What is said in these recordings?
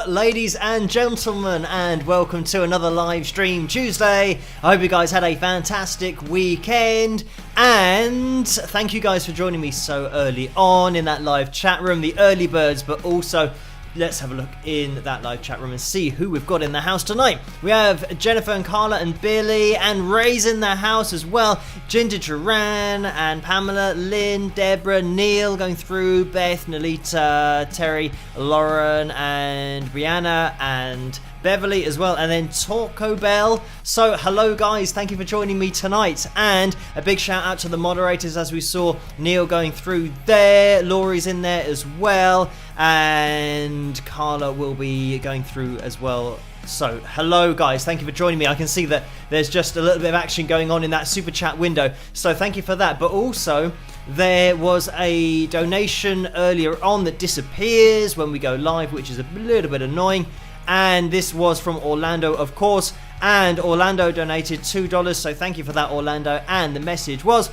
ladies and gentlemen, and welcome to another live stream Tuesday. I hope you guys had a fantastic weekend, and thank you guys for joining me so early on in that live chat room, the early birds. But also, let's have a look in that live chat room and see who we've got in the house tonight. We have Jennifer and Carla and Billy and Ray's in the house as well. Ginger, Duran and Pamela, Lynn, Deborah, Neil going through, Beth, Nolita, Terry, Lauren and Brianna and Beverly as well, and then Taco Bell. So hello guys, thank you for joining me tonight, and a big shout out to the moderators as we saw Neil going through there, Laurie's in there as well, and Carla will be going through as well. So hello guys, thank you for joining me. I can see that there's just a little bit of action going on in that super chat window, so thank you for that. But also there was a donation earlier on that disappears when we go live, which is a little bit annoying. And this was from Orlando, of course, and Orlando donated $2, so thank you for that, Orlando. And the message was,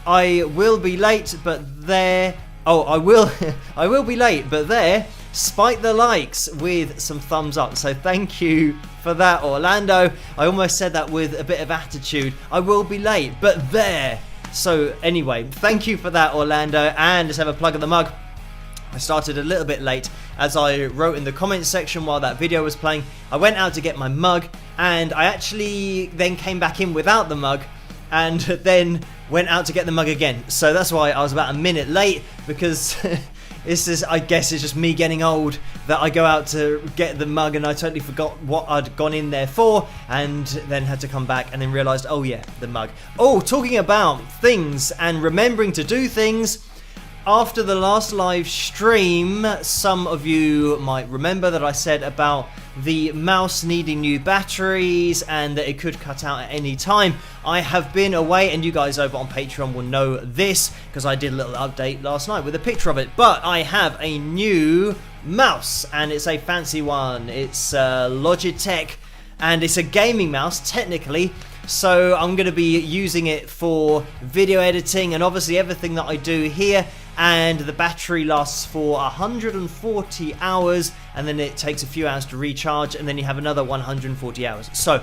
I will be late, but there, I will be late, but there, spike the likes with some thumbs up. So thank you for that, Orlando. I almost said that with a bit of attitude. I will be late, but there. So anyway, thank you for that, Orlando. And let's have a plug of the mug. I started a little bit late, as I wrote in the comments section while that video was playing. I went out to get my mug, and I actually then came back in without the mug, and then went out to get the mug again. So that's why I was about a minute late, because this is, I guess it's just me getting old, that I go out to get the mug and I totally forgot what I'd gone in there for, and then had to come back and then realised, oh yeah, the mug. Oh, talking about things and remembering to do things. After the last live stream, some of you might remember that I said about the mouse needing new batteries and that it could cut out at any time. I have been away, and you guys over on Patreon will know this because I did a little update last night with a picture of it. But I have a new mouse, and it's a fancy one. It's Logitech, and it's a gaming mouse technically. So I'm going to be using it for video editing and obviously everything that I do here. And the battery lasts for 140 hours, and then it takes a few hours to recharge, and then you have another 140 hours. So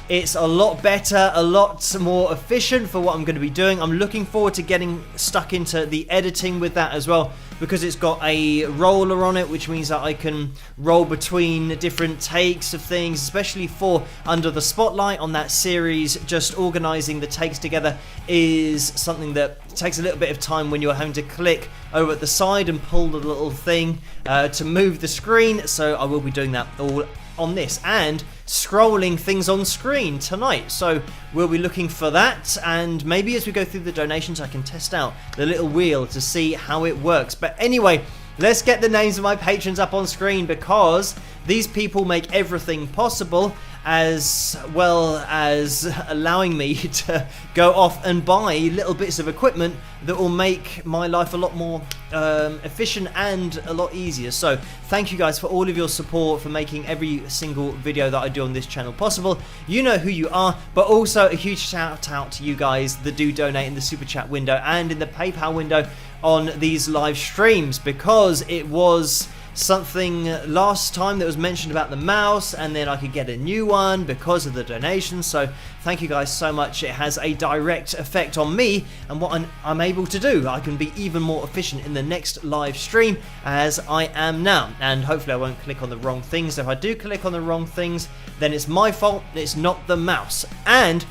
it's a lot better, a lot more efficient for what I'm going to be doing. I'm looking forward to getting stuck into the editing with that as well, because it's got a roller on it, which means that I can roll between different takes of things, especially for Under the Spotlight on that series. Just organizing the takes together is something that takes a little bit of time when you're having to click over at the side and pull the little thing to move the screen. So I will be doing that all on this, and scrolling things on screen tonight. So we'll be looking for that, and maybe as we go through the donations I can test out the little wheel to see how it works. But anyway, let's get the names of my patrons up on screen, because these people make everything possible, as well as allowing me to go off and buy little bits of equipment that will make my life a lot more efficient and a lot easier. So thank you guys for all of your support, for making every single video that I do on this channel possible. You know who you are. But also a huge shout out to you guys that do donate in the super chat window and in the PayPal window on these live streams, because it was something last time that was mentioned about the mouse, and then I could get a new one because of the donation. So thank you guys so much. It has a direct effect on me and what I'm able to do. I can be even more efficient in the next live stream as I am now, and hopefully I won't click on the wrong things. If I do click on the wrong things, then it's my fault, it's not the mouse. And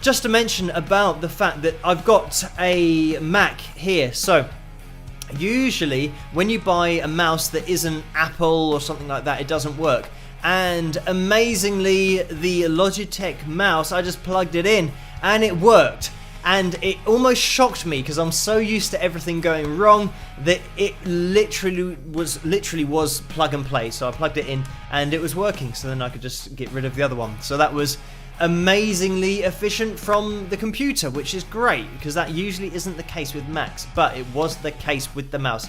just to mention about the fact that I've got a Mac here, so usually when you buy a mouse that isn't Apple or something like that, it doesn't work. And amazingly, the Logitech mouse, I just plugged it in and it worked. And it almost shocked me, because I'm so used to everything going wrong, that it literally was plug and play. So I plugged it in and it was working, so then I could just get rid of the other one. So that was amazingly efficient from the computer, which is great, because that usually isn't the case with Macs, but it was the case with the mouse.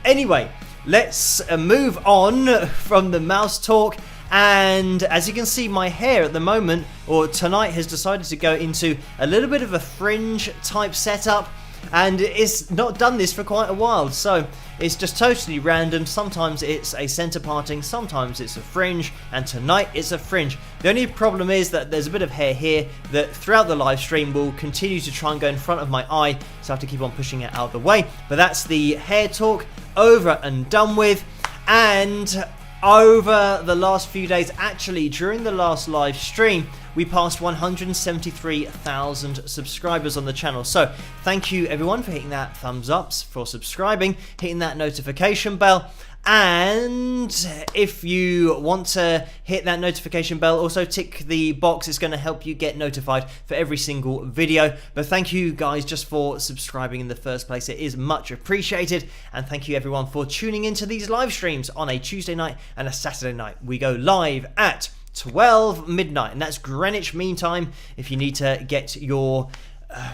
Anyway, let's move on from the mouse talk. And as you can see, my hair at the moment, or tonight, has decided to go into a little bit of a fringe type setup. and it's not done this for quite a while, so it's just totally random. Sometimes it's a centre parting, sometimes it's a fringe, and tonight it's a fringe. The only problem is that there's a bit of hair here that throughout the live stream will continue to try and go in front of my eye, so I have to keep on pushing it out of the way. But that's the hair talk over and done with. And over the last few days, actually during the last live stream, we passed 173,000 subscribers on the channel. So thank you everyone for hitting that thumbs up, for subscribing, hitting that notification bell. And if you want to hit that notification bell, also tick the box. It's going to help you get notified for every single video. But thank you guys just for subscribing in the first place. It is much appreciated. And thank you everyone for tuning into these live streams on a Tuesday night and a Saturday night. We go live at 12 midnight, and that's Greenwich Mean Time if you need to get your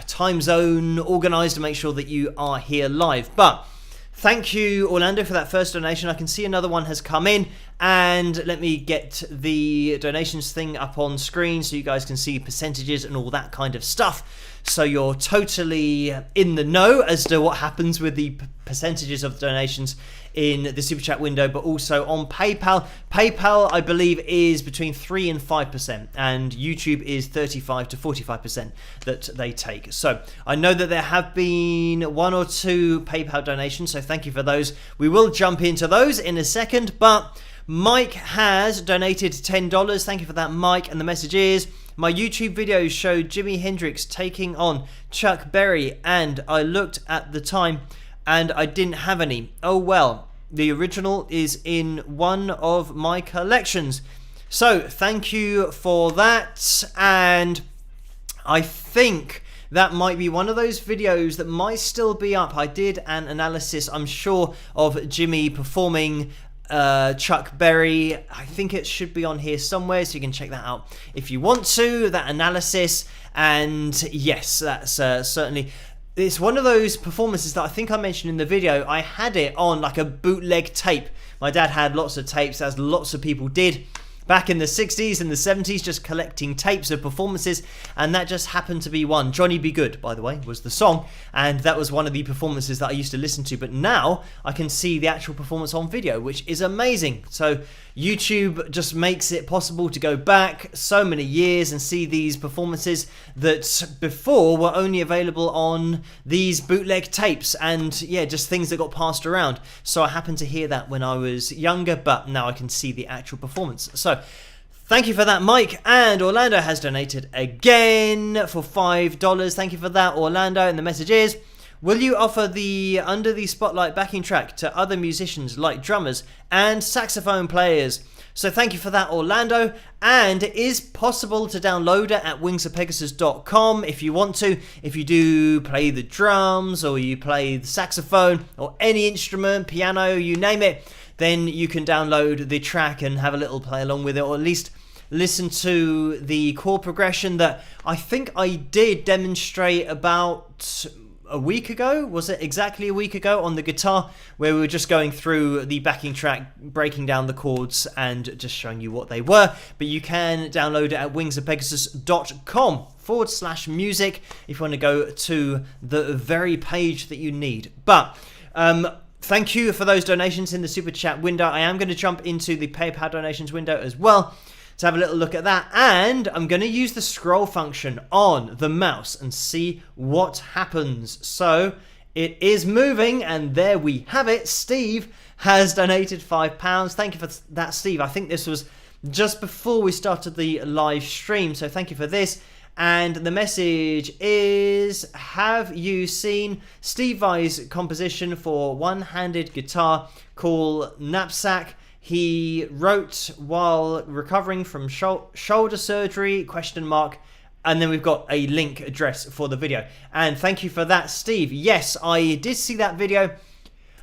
time zone organized to make sure that you are here live. But thank you, Orlando, for that first donation. I can see another one has come in, and let me get the donations thing up on screen so you guys can see percentages and all that kind of stuff. So you're totally in the know as to what happens with the percentages of donations in the Super Chat window, but also on PayPal. PayPal, I believe, is between 3 and 5%, and YouTube is 35 to 45% that they take. So I know that there have been 1 or 2 PayPal donations, so thank you for those. We will jump into those in a second, but Mike has donated $10. Thank you for that, Mike. And the message is, my YouTube videos showed Jimi Hendrix taking on Chuck Berry, and I looked at the time and I didn't have any. Oh well, the original is in one of my collections. So thank you for that, and I think that might be one of those videos that might still be up. I did an analysis, I'm sure, of Jimmy performing Chuck Berry. I think it should be on here somewhere, so you can check that out if you want to, that analysis. And yes, that's certainly, it's one of those performances that I think I mentioned in the video. I had it on like a bootleg tape. My dad had lots of tapes, as lots of people did back in the 60s and the 70s, just collecting tapes of performances, and that just happened to be one. Johnny Be Good, by the way, was the song, and that was one of the performances that I used to listen to. But now I can see the actual performance on video, which is amazing. So YouTube just makes it possible to go back so many years and see these performances that before were only available on these bootleg tapes, and yeah, just things that got passed around. So I happened to hear that when I was younger, but now I can see the actual performance. So thank you for that, Mike. And Orlando has donated again for $5. Thank you for that, Orlando. And the message is, will you offer the Under the Spotlight backing track to other musicians like drummers and saxophone players? So thank you for that, Orlando. And it is possible to download it at wingsofpegasus.com if you want to. If you do play the drums, or you play the saxophone, or any instrument, piano, you name it, then you can download the track and have a little play along with it, or at least listen to the chord progression that I think I did demonstrate about a week ago. Was it exactly a week ago on the guitar, where we were just going through the backing track, breaking down the chords and just showing you what they were. But you can download it at wingsofpegasus.com/music if you want to go to the very page that you need. But thank you for those donations in the Super Chat window. I am going to jump into the PayPal donations window as well to have a little look at that, and I'm going to use the scroll function on the mouse and see what happens. So it is moving, and there we have it. Steve has donated £5. Thank you for that, Steve. I think this was just before we started the live stream, so thank you for this. And the message is, have you seen Steve Vai's composition for one-handed guitar called Knapsack? He wrote while recovering from shoulder surgery, ? And then we've got a link address for the video. And thank you for that, Steve. Yes, I did see that video.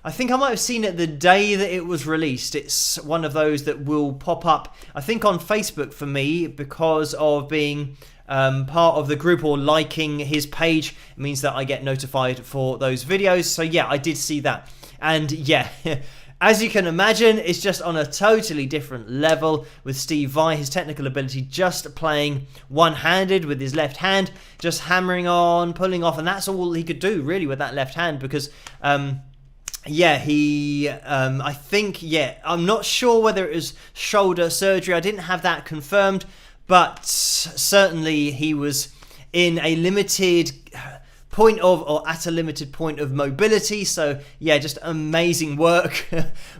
I think I might have seen it the day that it was released. It's one of those that will pop up, I think, on Facebook for me, because of being part of the group or liking his page. It means that I get notified for those videos. So yeah, I did see that. And yeah, As you can imagine, it's just on a totally different level with Steve Vai, his technical ability, just playing one-handed with his left hand, just hammering on, pulling off, and that's all he could do really with that left hand because I think, I'm not sure whether it was shoulder surgery. I didn't have that confirmed, but certainly he was in a limited point of, or at a limited point of mobility. So yeah, just amazing work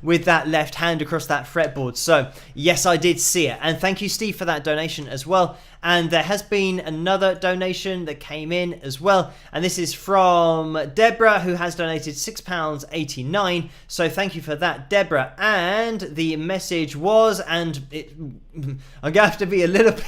with that left hand across that fretboard. So yes, I did see it. And thank you, Steve, for that donation as well. And there has been another donation that came in as well. And this is from Deborah, who has donated £6.89. So thank you for that, Deborah. And the message was, and I'm going to have to be a little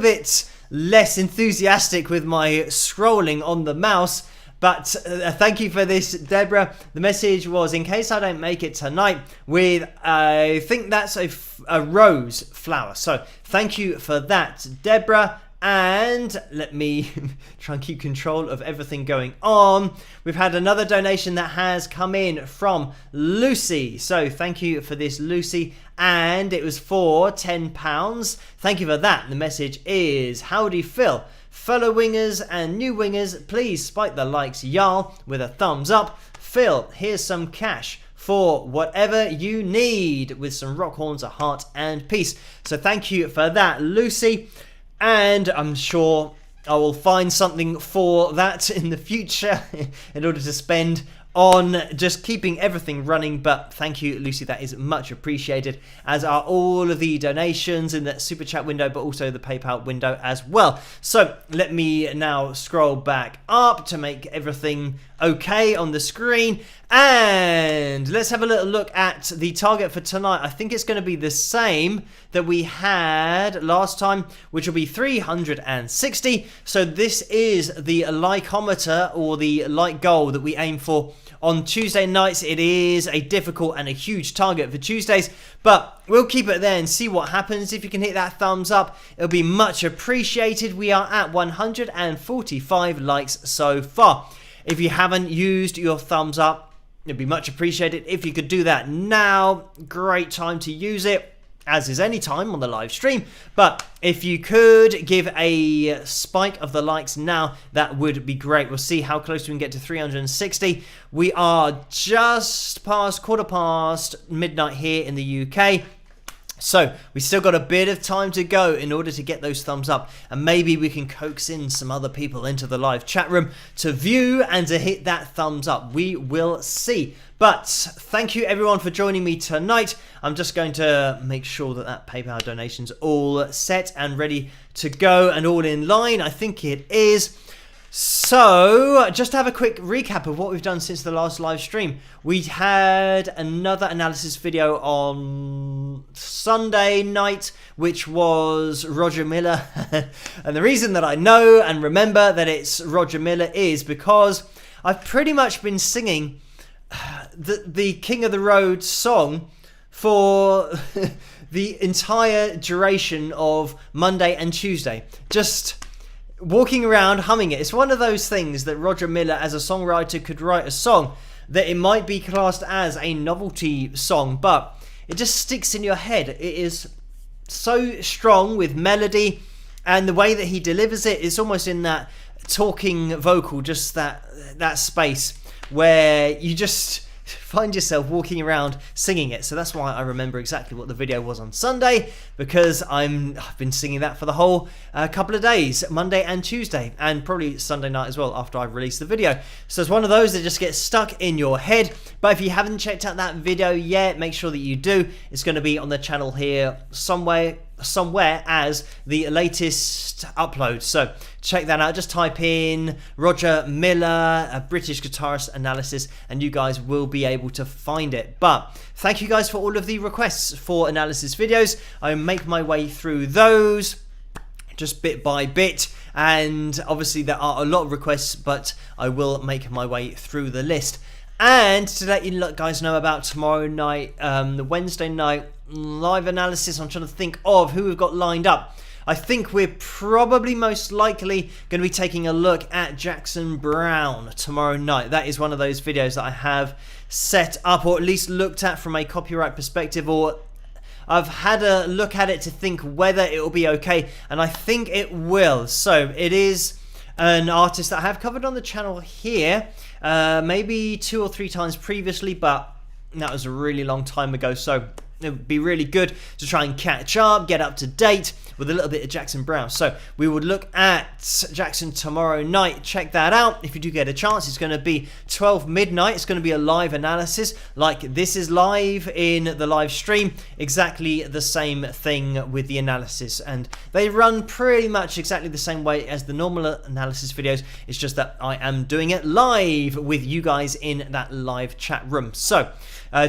bit less enthusiastic with my scrolling on the mouse, but thank you for this, Deborah. The message was, in case I don't make it tonight, with I think that's a rose flower. So thank you for that, Deborah. And let me try and keep control of everything going on. We've had another donation that has come in from Lucy. So thank you for this, Lucy. And it was for £10. Thank you for that. The message is, howdy Phil. Fellow wingers and new wingers, please spike the likes, y'all, with a thumbs up. Phil, here's some cash for whatever you need, with some rock horns, a heart and peace. So thank you for that, Lucy. And I'm sure I will find something for that in the future in order to spend on just keeping everything running. But thank you, Lucy, that is much appreciated, as are all of the donations in the super chat window, but also the PayPal window as well. So let me now scroll back up to make everything okay on the screen, and let's have a little look at the target for tonight. I think it's going to be the same that we had last time, which will be 360. So this is the likeometer, or the like goal that we aim for on Tuesday nights. It is a difficult and a huge target for Tuesdays, but we'll keep it there and see what happens. If you can hit that thumbs up, it'll be much appreciated. We are at 145 likes so far. If you haven't used your thumbs up, it'd be much appreciated if you could do that now. Great time to use it, as is any time on the live stream. But if you could give a spike of the likes now, that would be great. We'll see how close we can get to 360. We are just past quarter past midnight here in the UK. So we still got a bit of time to go in order to get those thumbs up, and maybe we can coax in some other people into the live chat room to view and to hit that thumbs up. We will see. But thank you everyone for joining me tonight. I'm just going to make sure that that PayPal donation's all set and ready to go and all in line. I think it is. So, just to have a quick recap of what we've done since the last live stream. We had another analysis video on Sunday night, which was Roger Miller. And the reason that I know and remember that it's Roger Miller is because I've pretty much been singing the King of the Road song for the entire duration of Monday and Tuesday. Just walking around humming it. It's one of those things that Roger Miller, as a songwriter, could write a song that it might be classed as a novelty song, but it just sticks in your head. It is so strong with melody, and the way that he delivers it is almost in that talking vocal, just that space where you just find yourself walking around singing it. So that's why I remember exactly what the video was on Sunday, because I've been singing that for the whole couple of days, Monday and Tuesday, and probably Sunday night as well after I've released the video. So it's one of those that just gets stuck in your head. But if you haven't checked out that video yet, make sure that you do. It's going to be on the channel here somewhere as the latest upload. So check that out. Just type in Roger Miller, a British guitarist analysis, and you guys will be able to find it. But thank you guys for all of the requests for analysis videos. I make my way through those just bit by bit, and obviously there are a lot of requests, but I will make my way through the list. And to let you guys know about tomorrow night, the Wednesday night live analysis, I'm trying to think of who we've got lined up. I think we're probably most likely going to be taking a look at Jackson Browne tomorrow night. That is one of those videos that I have set up, or at least looked at from a copyright perspective, or I've had a look at it to think whether it will be okay, and I think it will. So it is an artist that I have covered on the channel here, maybe 2 or 3 times previously, but that was a really long time ago, so it would be really good to try and catch up, get up to date with a little bit of Jackson Browne. So we would look at Jackson tomorrow night. Check that out if you do get a chance. It's going to be 12 midnight. It's going to be a live analysis like this is live in the live stream. Exactly the same thing with the analysis, and they run pretty much exactly the same way as the normal analysis videos. It's just that I am doing it live with you guys in that live chat room. So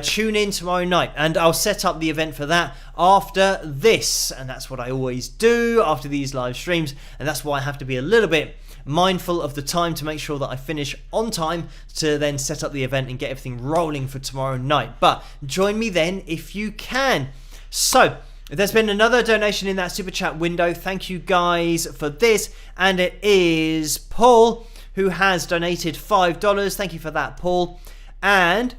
tune in tomorrow night, and I'll set up the event for that after this, and that's what I always do after these live streams, and that's why I have to be a little bit mindful of the time to make sure that I finish on time to then set up the event and get everything rolling for tomorrow night. But join me then if you can. So there's been another donation in that super chat window. Thank you guys for this, and it is Paul who has donated $5. Thank you for that, Paul. And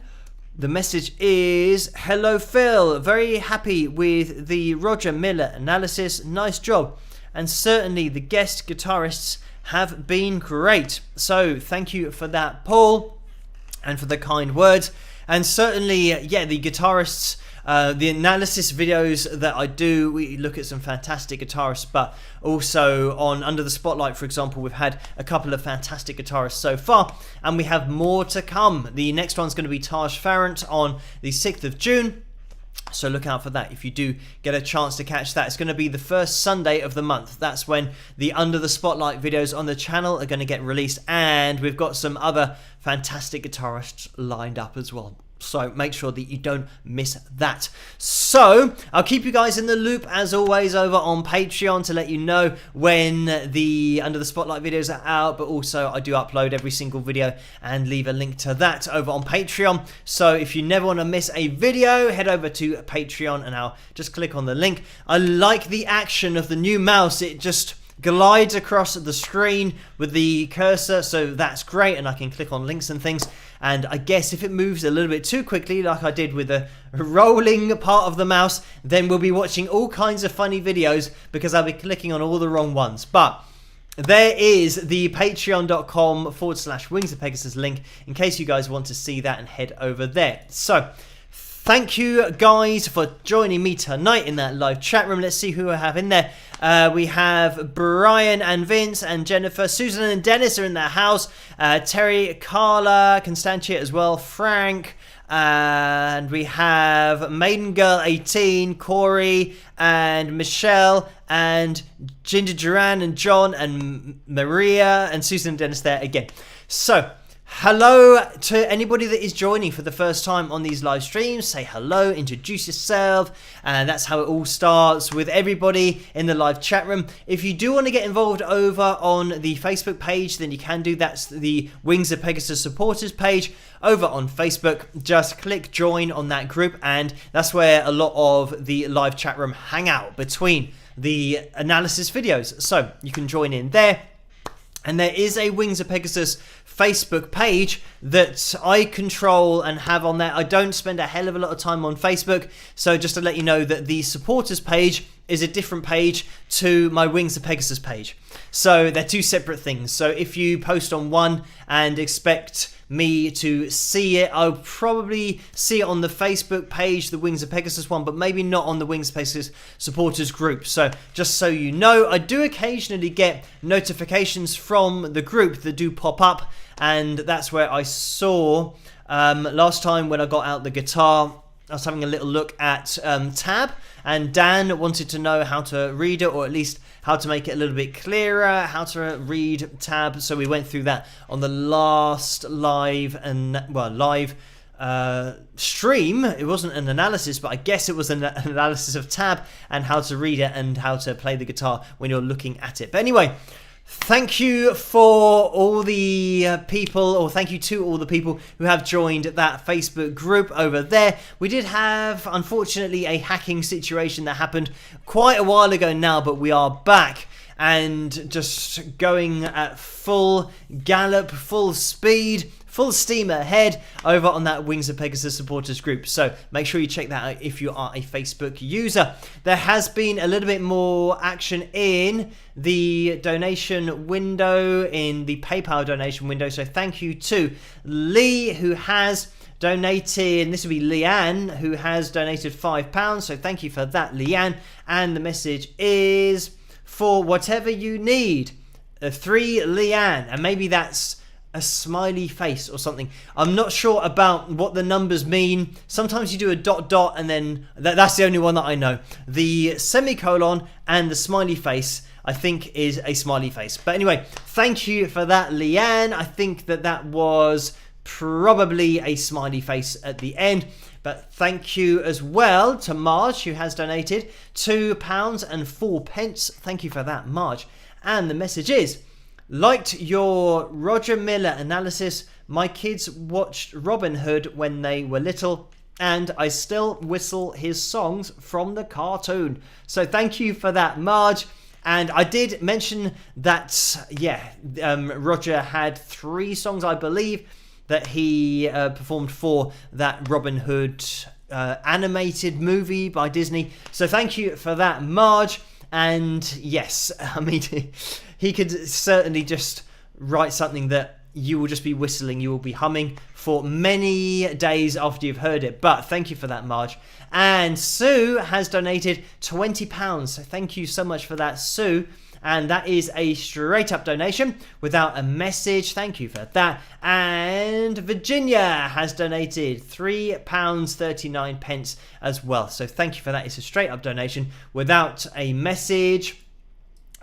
the message is, hello Phil, very happy with the Roger Miller analysis, nice job, and certainly the guest guitarists have been great. So thank you for that, Paul, and for the kind words. And certainly, yeah, the guitarists, the analysis videos that I do, we look at some fantastic guitarists, but also on Under the Spotlight, for example, we've had a couple of fantastic guitarists so far, and we have more to come. The next one's going to be Taj Farrant on the 6th of June. So look out for that if you do get a chance to catch that. It's going to be the first Sunday of the month. That's when the Under the Spotlight videos on the channel are going to get released, and we've got some other fantastic guitarists lined up as well. So make sure that you don't miss that. So I'll keep you guys in the loop as always over on Patreon to let you know when the Under the Spotlight videos are out, but also I do upload every single video and leave a link to that over on Patreon. So if you never want to miss a video, head over to Patreon and I'll just click on the link. I like the action of the new mouse. It just glides across the screen with the cursor, so that's great, and I can click on links and things. And I guess if it moves a little bit too quickly, like I did with the rolling part of the mouse, then we'll be watching all kinds of funny videos because I'll be clicking on all the wrong ones. But there is the patreon.com/Wings of Pegasus link in case you guys want to see that and head over there. So thank you guys for joining me tonight in that live chat room. Let's see who I have in there. We have Brian and Vince and Jennifer. Susan and Dennis are in the house. Terry, Carla, Constantia as well. Frank. And we have Maiden Girl 18, Corey and Michelle and Ginger Duran and John and Maria and Susan and Dennis there again. So hello to anybody that is joining for the first time on these live streams. Say hello, introduce yourself, and that's how it all starts with everybody in the live chat room. If you do want to get involved over on the Facebook page, then you can do. That's the Wings of Pegasus supporters page over on Facebook. Just click join on that group, and that's where a lot of the live chat room hang out between the analysis videos. So you can join in there. And there is a Wings of Pegasus Facebook page that I control and have on there. I don't spend a hell of a lot of time on Facebook. So just to let you know that the supporters page is a different page to my Wings of Pegasus page. So they're two separate things. So if you post on one and expect me to see it, I'll probably see it on the Facebook page, the Wings of Pegasus one, but maybe not on the Wings of Pegasus supporters group. So just so you know, I do occasionally get notifications from the group that do pop up, and that's where I saw last time when I got out the guitar, I was having a little look at tab, and Dan wanted to know how to read it, or at least how to make it a little bit clearer, how to read tab. So we went through that on the last live stream. It wasn't an analysis, but I guess it was an analysis of tab and how to read it and how to play the guitar when you're looking at it. But anyway, Thank you for all the people, or thank you to all the people who have joined that Facebook group over there. We did have, unfortunately, a hacking situation that happened quite a while ago now, but we are back and just going at full gallop, full speed, full steam ahead over on that Wings of Pegasus supporters group. So make sure you check that out if you are a Facebook user. There has been a little bit more action in the donation window, in the PayPal donation window. So thank you to Lee, who has donated, and this will be Leanne, who has donated £5. So thank you for that, Leanne. And the message is, for whatever you need, 3 Leanne. And maybe that's a smiley face or something. I'm not sure about what the numbers mean. Sometimes you do a ... and then that's the only one that I know. The semicolon and the smiley face, I think, is a smiley face. But anyway, thank you for that, Leanne. I think that was probably a smiley face at the end. But thank you as well to Marge, who has donated £2.04. Thank you for that, Marge. And the message is, liked your Roger Miller analysis. My kids watched Robin Hood when they were little, and I still whistle his songs from the cartoon. So thank you for that, Marge. And I did mention that, Roger had 3 songs, I believe, that he performed for that Robin Hood animated movie by Disney. So thank you for that, Marge. And yes, I mean, he could certainly just write something that you will just be whistling, you will be humming for many days after you've heard it. But thank you for that, Marge. And Sue has donated £20. So thank you so much for that, Sue. And that is a straight up donation without a message. Thank you for that. And Virginia has donated £3.39 as well. So thank you for that. It's a straight up donation without a message.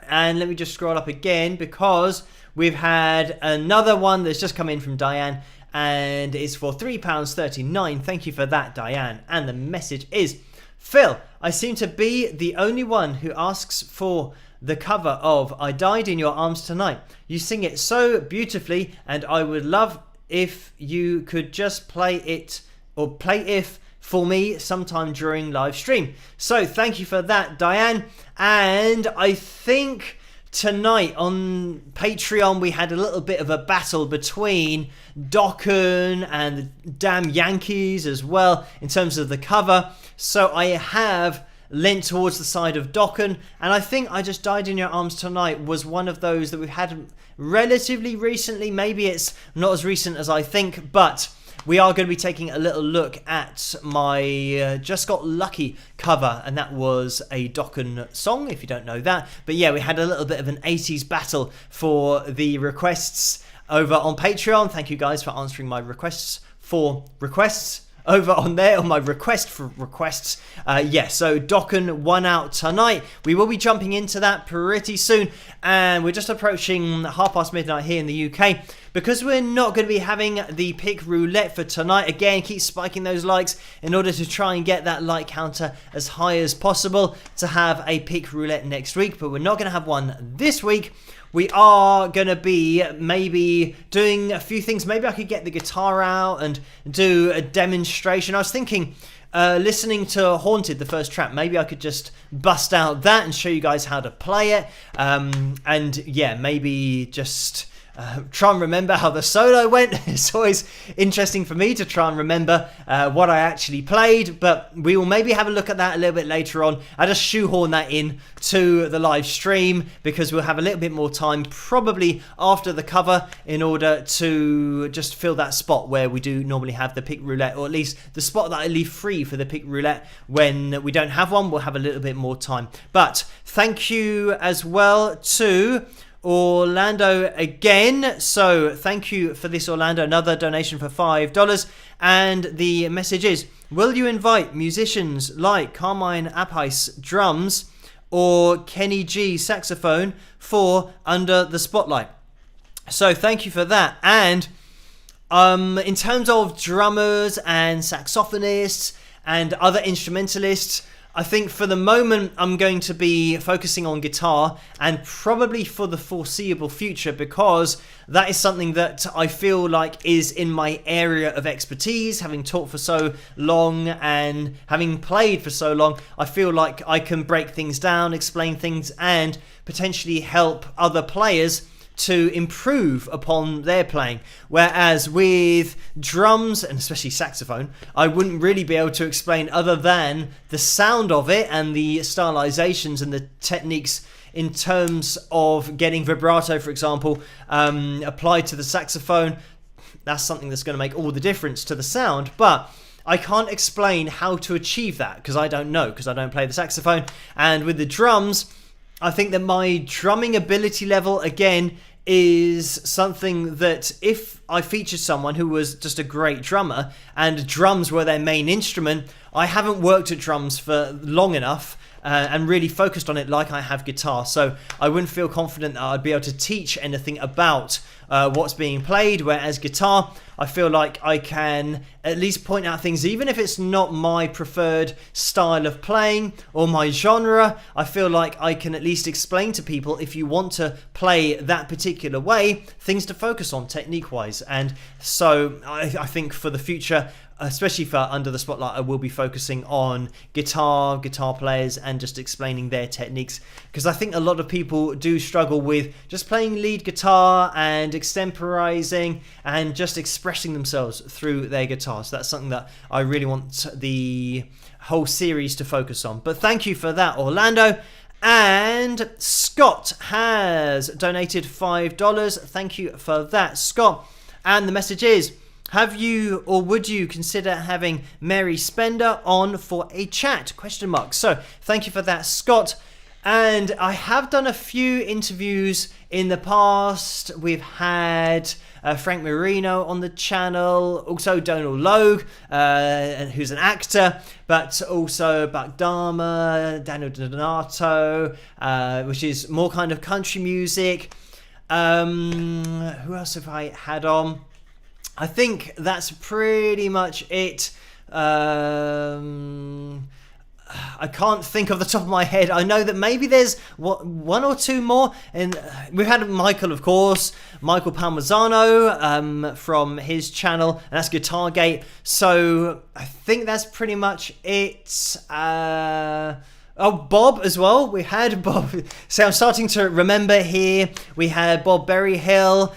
And let me just scroll up again, because we've had another one that's just come in from Diane, and it's for £3.39. Thank you for that, Diane. And the message is, Phil, I seem to be the only one who asks for the cover of I Died in Your Arms Tonight. You sing it so beautifully, and I would love if you could just play it, or play if for me sometime during live stream. So thank you for that, Diane. And I think tonight on Patreon we had a little bit of a battle between Dokken and the damn Yankees as well in terms of the cover. So I have leant towards the side of Dokken, and I think I Just Died in Your Arms Tonight was one of those that we've had relatively recently. Maybe it's not as recent as I think, but we are going to be taking a little look at my Just Got Lucky cover, and that was a Dokken song, if you don't know that. But yeah, we had a little bit of an 80s battle for the requests over on Patreon. Thank you guys for answering my requests for requests over on there, on my request for requests. So Dokken won out tonight. We will be jumping into that pretty soon, and we're just approaching midnight here in the UK. Because we're not going to be having the pick roulette for tonight, again, keep spiking those likes in order to try and get that like counter as high as possible to have a pick roulette next week. But we're not going to have one this week. We are going to be maybe doing a few things. Maybe I could get the guitar out and do a demonstration. I was thinking, listening to Haunted, the first track, maybe I could just bust out that and show you guys how to play it. Maybe just try and remember how the solo went. It's always interesting for me to try and remember what I actually played, but we will maybe have a look at that a little bit later on. I just shoehorn that in to the live stream because we'll have a little bit more time probably after the cover in order to just fill that spot where we do normally have the pick roulette, or at least the spot that I leave free for the pick roulette. When we don't have one, we'll have a little bit more time. But thank you as well to Orlando again. So thank you for this, Orlando. Another donation for $5. And the message is, will you invite musicians like Carmine Appice drums or Kenny G saxophone for Under the Spotlight? So thank you for that. And in terms of drummers and saxophonists and other instrumentalists, I think for the moment, I'm going to be focusing on guitar, and probably for the foreseeable future, because that is something that I feel like is in my area of expertise. Having taught for so long and having played for so long, I feel like I can break things down, explain things, and potentially help other players to improve upon their playing. Whereas with drums, and especially saxophone, I wouldn't really be able to explain other than the sound of it and the stylizations and the techniques in terms of getting vibrato, for example, applied to the saxophone. That's something that's going to make all the difference to the sound. But I can't explain how to achieve that because I don't know, because I don't play the saxophone. And with the drums, I think that my drumming ability level, again, is something that if I featured someone who was just a great drummer and drums were their main instrument, I haven't worked at drums for long enough and really focused on it like I have guitar. So I wouldn't feel confident that I'd be able to teach anything about what's being played, whereas guitar, I feel like I can at least point out things, even if it's not my preferred style of playing or my genre. I feel like I can at least explain to people, if you want to play that particular way, things to focus on technique-wise. And so I think for the future, especially for Under the Spotlight, I will be focusing on guitar players and just explaining their techniques, because I think a lot of people do struggle with just playing lead guitar and extemporizing and just expressing themselves through their guitar. So that's something that I really want the whole series to focus on. But thank you for that, Orlando. And Scott has donated $5. Thank you for that, Scott. And the message is, have you or would you consider having Mary Spender on for a chat? ? So thank you for that, Scott. And I have done a few interviews in the past. We've had Frank Marino on the channel, also Donald Logue, who's an actor, but also Buck Dharma, Daniel Donato, which is more kind of country music. Who else have I had on? I think that's pretty much it. I can't think off the top of my head. I know that maybe there's one or two more. And we've had Michael, of course, Michael Palmazzano from his channel, and that's Guitargate. So I think that's pretty much it. Bob as well. We had Bob. So I'm starting to remember here. We had Bob Berryhill.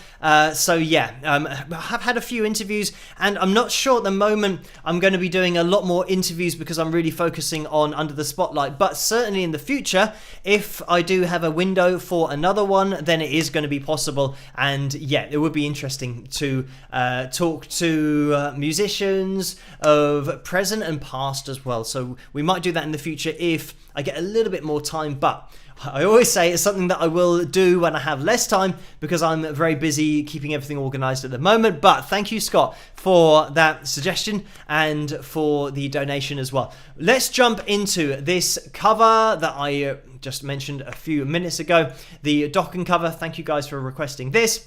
So yeah, I've had a few interviews, and I'm not sure at the moment I'm going to be doing a lot more interviews because I'm really focusing on Under the Spotlight. But certainly in the future, if I do have a window for another one, then it is going to be possible. And yeah, it would be interesting to talk to musicians of present and past as well. So we might do that in the future if I get a little bit more time. But I always say it's something that I will do when I have less time, because I'm very busy keeping everything organized at the moment. But thank you, Scott, for that suggestion and for the donation as well. Let's jump into this cover that I just mentioned a few minutes ago, the Dokken cover. Thank you guys for requesting this.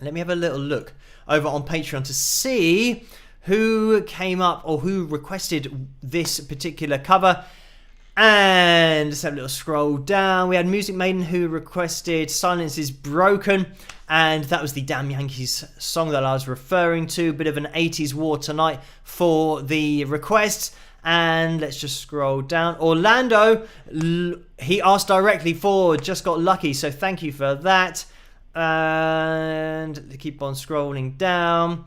Let me have a little look over on Patreon to see who came up or who requested this particular cover. And let's have a little scroll down. We had Music Maiden, who requested Silence is Broken, and that was the Damn Yankees song that I was referring to. Bit of an 80s war tonight for the requests. And let's just scroll down. Orlando, he asked directly for Just Got Lucky, so thank you for that. And keep on scrolling down.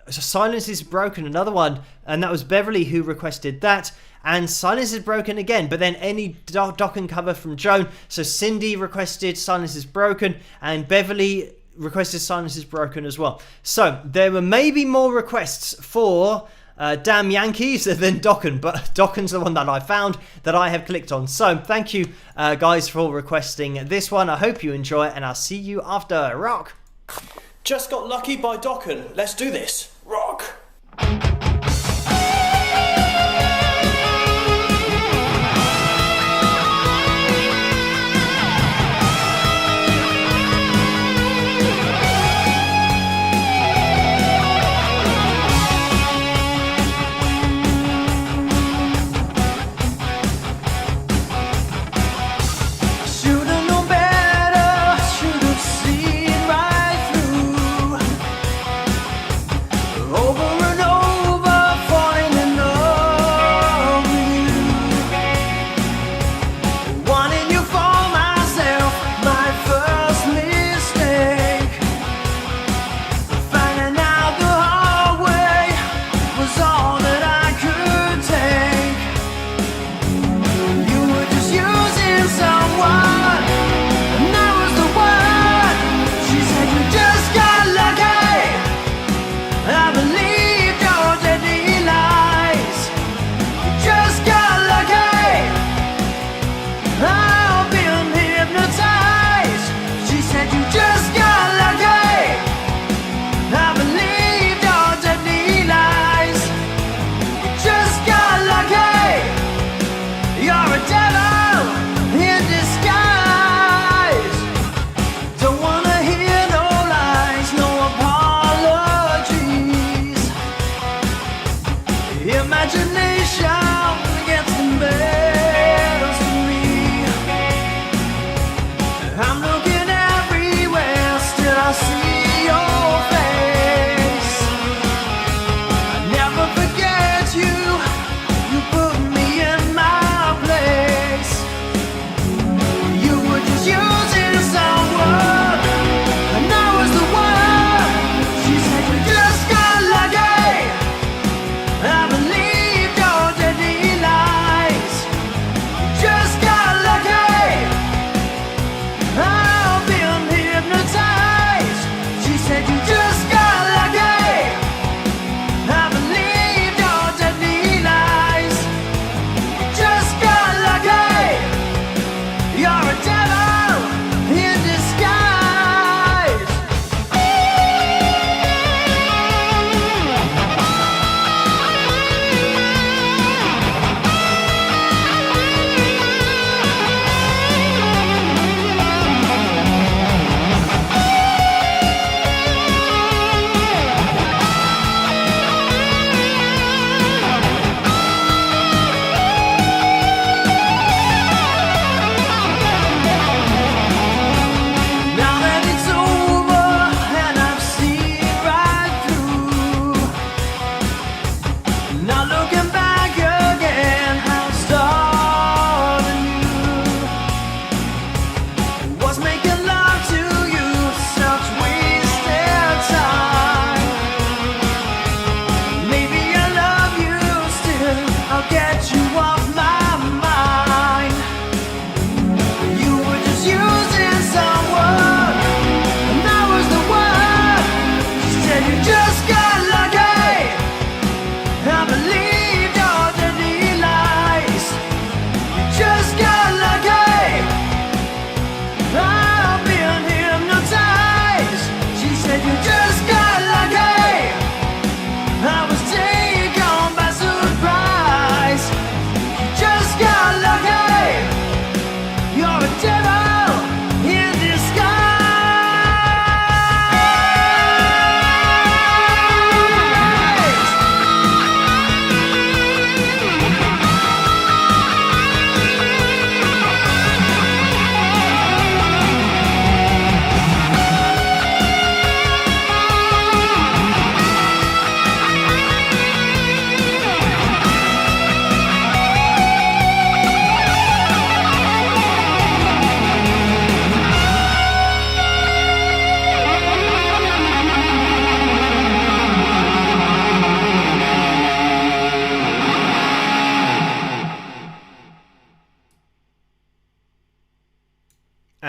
So Silence is Broken, another one, and that was Beverly who requested that. And Silence is Broken again, but then any Dokken cover from Joan. So Cindy requested Silence is Broken, and Beverly requested Silence is Broken as well. So there were maybe more requests for Damn Yankees than Dokken, but Dokken's the one that I found that I have clicked on. So thank you guys for requesting this one. I hope you enjoy it, and I'll see you after. Rock! Just Got Lucky by Dokken. Let's do this. Rock!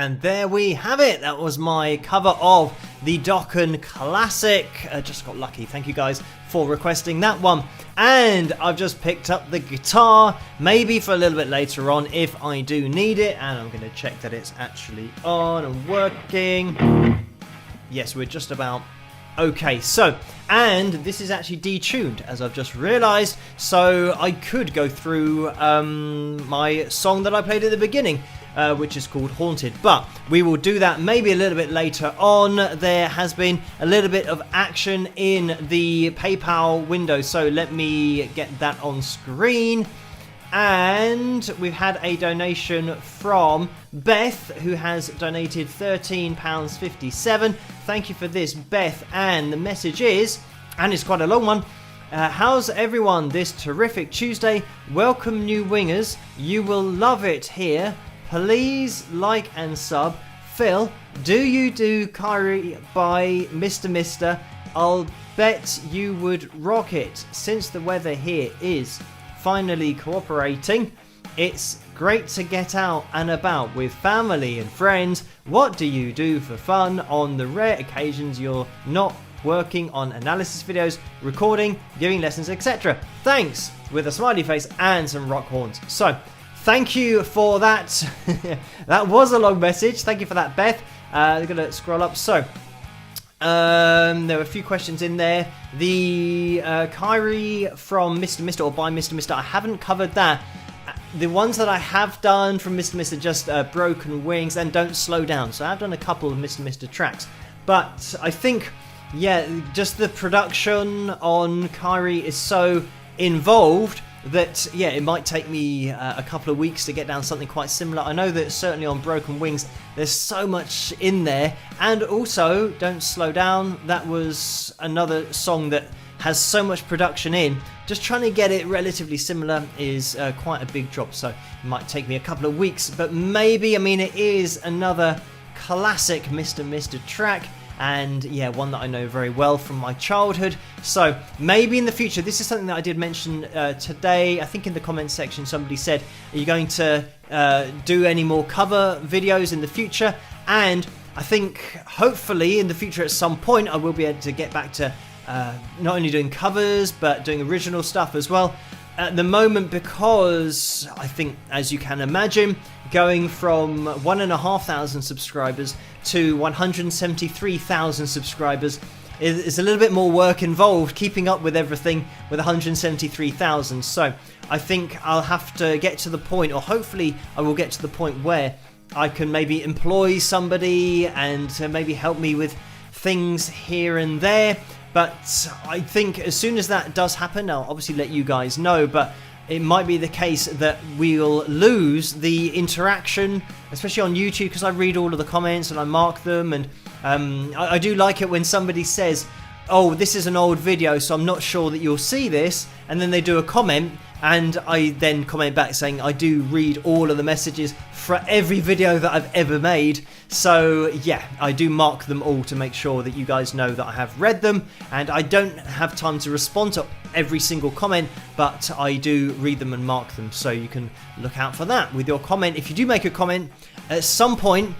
And there we have it. That was my cover of the Dokken Classic. Just got lucky. Thank you guys for requesting that one. And I've just picked up the guitar, maybe for a little bit later on if I do need it. And I'm going to check that it's actually on and working. Yes, we're just about okay. So, and this is actually detuned, as I've just realised. So I could go through my song that I played at the beginning, which is called Haunted. But we will do that maybe a little bit later on. There has been a little bit of action in the PayPal window, so let me get that on screen. And we've had a donation from Beth, who has donated £13.57. Thank you for this, Beth. And the message is, and it's quite a long one, how's everyone this terrific Tuesday? Welcome new wingers. You will love it here. Please like and sub. Phil, do you do Kyrie by Mr. Mister? I'll bet you would rock it since the weather here is finally cooperating. It's great to get out and about with family and friends. What do you do for fun on the rare occasions you're not working on analysis videos, recording, giving lessons, etc.? Thanks, with a smiley face and some rock horns. So, thank you for that. That was a long message. Thank you for that, Beth. I'm going to scroll up. So, there were a few questions in there. The Kyrie from Mr. Mister or by Mr. Mister, I haven't covered that. The ones that I have done from Mr. Mister, just Broken Wings and Don't Slow Down. So I've done a couple of Mr. Mister tracks. But I think, yeah, just the production on Kyrie is so involved that, yeah, it might take me a couple of weeks to get down something quite similar. I know that certainly on Broken Wings there's so much in there, and also Don't Slow Down, that was another song that has so much production in. Just trying to get it relatively similar is quite a big job, so it might take me a couple of weeks, but maybe, I mean, it is another classic Mr. Mister track, and yeah, one that I know very well from my childhood. So maybe in the future, this is something that I did mention today. I think in the comments section somebody said, are you going to do any more cover videos in the future? And I think hopefully in the future at some point I will be able to get back to not only doing covers but doing original stuff as well. At the moment, because I think, as you can imagine, going from 1,500 subscribers to 173,000 subscribers is a little bit more work involved, keeping up with everything with 173,000. So I think I'll have to get to the point, or hopefully I will get to the point where I can maybe employ somebody and maybe help me with things here and there. But I think as soon as that does happen, I'll obviously let you guys know, but it might be the case that we'll lose the interaction, especially on YouTube, because I read all of the comments and I mark them, and I do like it when somebody says, oh, this is an old video, so I'm not sure that you'll see this, and then they do a comment, and I then comment back saying I do read all of the messages for every video that I've ever made. So yeah, I do mark them all to make sure that you guys know that I have read them, and I don't have time to respond to every single comment, but I do read them and mark them, so you can look out for that with your comment. If you do make a comment, at some point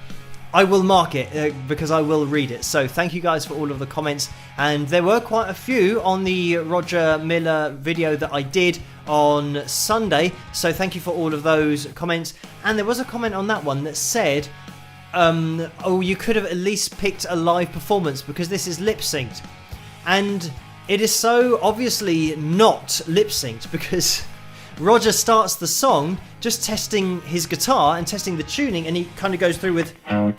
I will mark it because I will read it. So thank you guys for all of the comments, and there were quite a few on the Roger Miller video that I did on Sunday, so thank you for all of those comments. And there was a comment on that one that said, oh, you could have at least picked a live performance because this is lip synced, and it is so obviously not lip synced because Roger starts the song just testing his guitar and testing the tuning, and he kind of goes through with and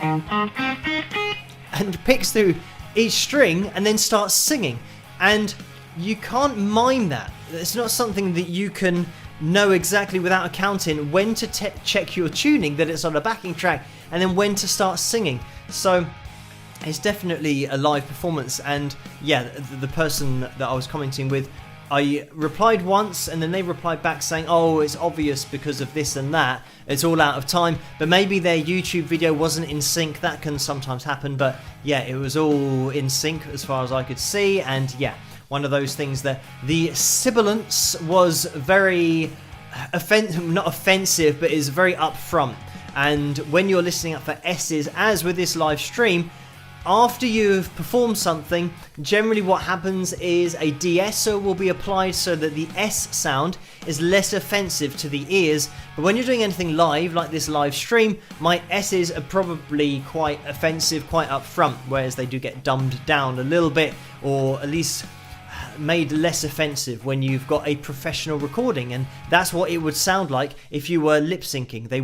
picks through each string and then starts singing, and you can't mime that. It's not something that you can know exactly without accounting when to check your tuning that it's on a backing track and then when to start singing. So it's definitely a live performance, and yeah, the person that I was commenting with, I replied once and then they replied back saying, oh, it's obvious because of this and that, it's all out of time, but maybe their YouTube video wasn't in sync. That can sometimes happen, but yeah, it was all in sync as far as I could see. And yeah, one of those things that the sibilance was very not offensive, but is very upfront. And when you're listening up for S's, as with this live stream, after you've performed something, generally what happens is a de-esser will be applied so that the S sound is less offensive to the ears. But when you're doing anything live, like this live stream, my S's are probably quite offensive, quite up front, whereas they do get dumbed down a little bit, or at least made less offensive when you've got a professional recording. And that's what it would sound like if you were lip syncing. They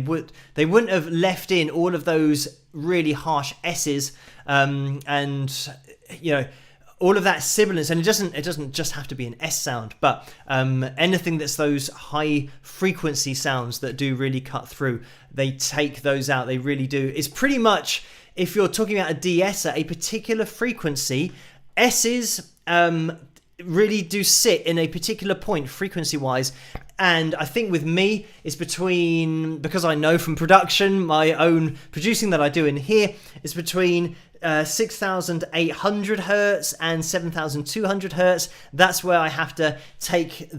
wouldn't have left in all of those really harsh S's, and you know, all of that sibilance. And it doesn't just have to be an S sound, but anything that's those high frequency sounds that do really cut through, they take those out. They really do. It's pretty much, if you're talking about a de-esser, a particular frequency, S's really do sit in a particular point frequency wise. And I think with me, it's between, because I know from production, my own producing that I do in here, it's between 6,800 hertz and 7,200 hertz. That's where I have to take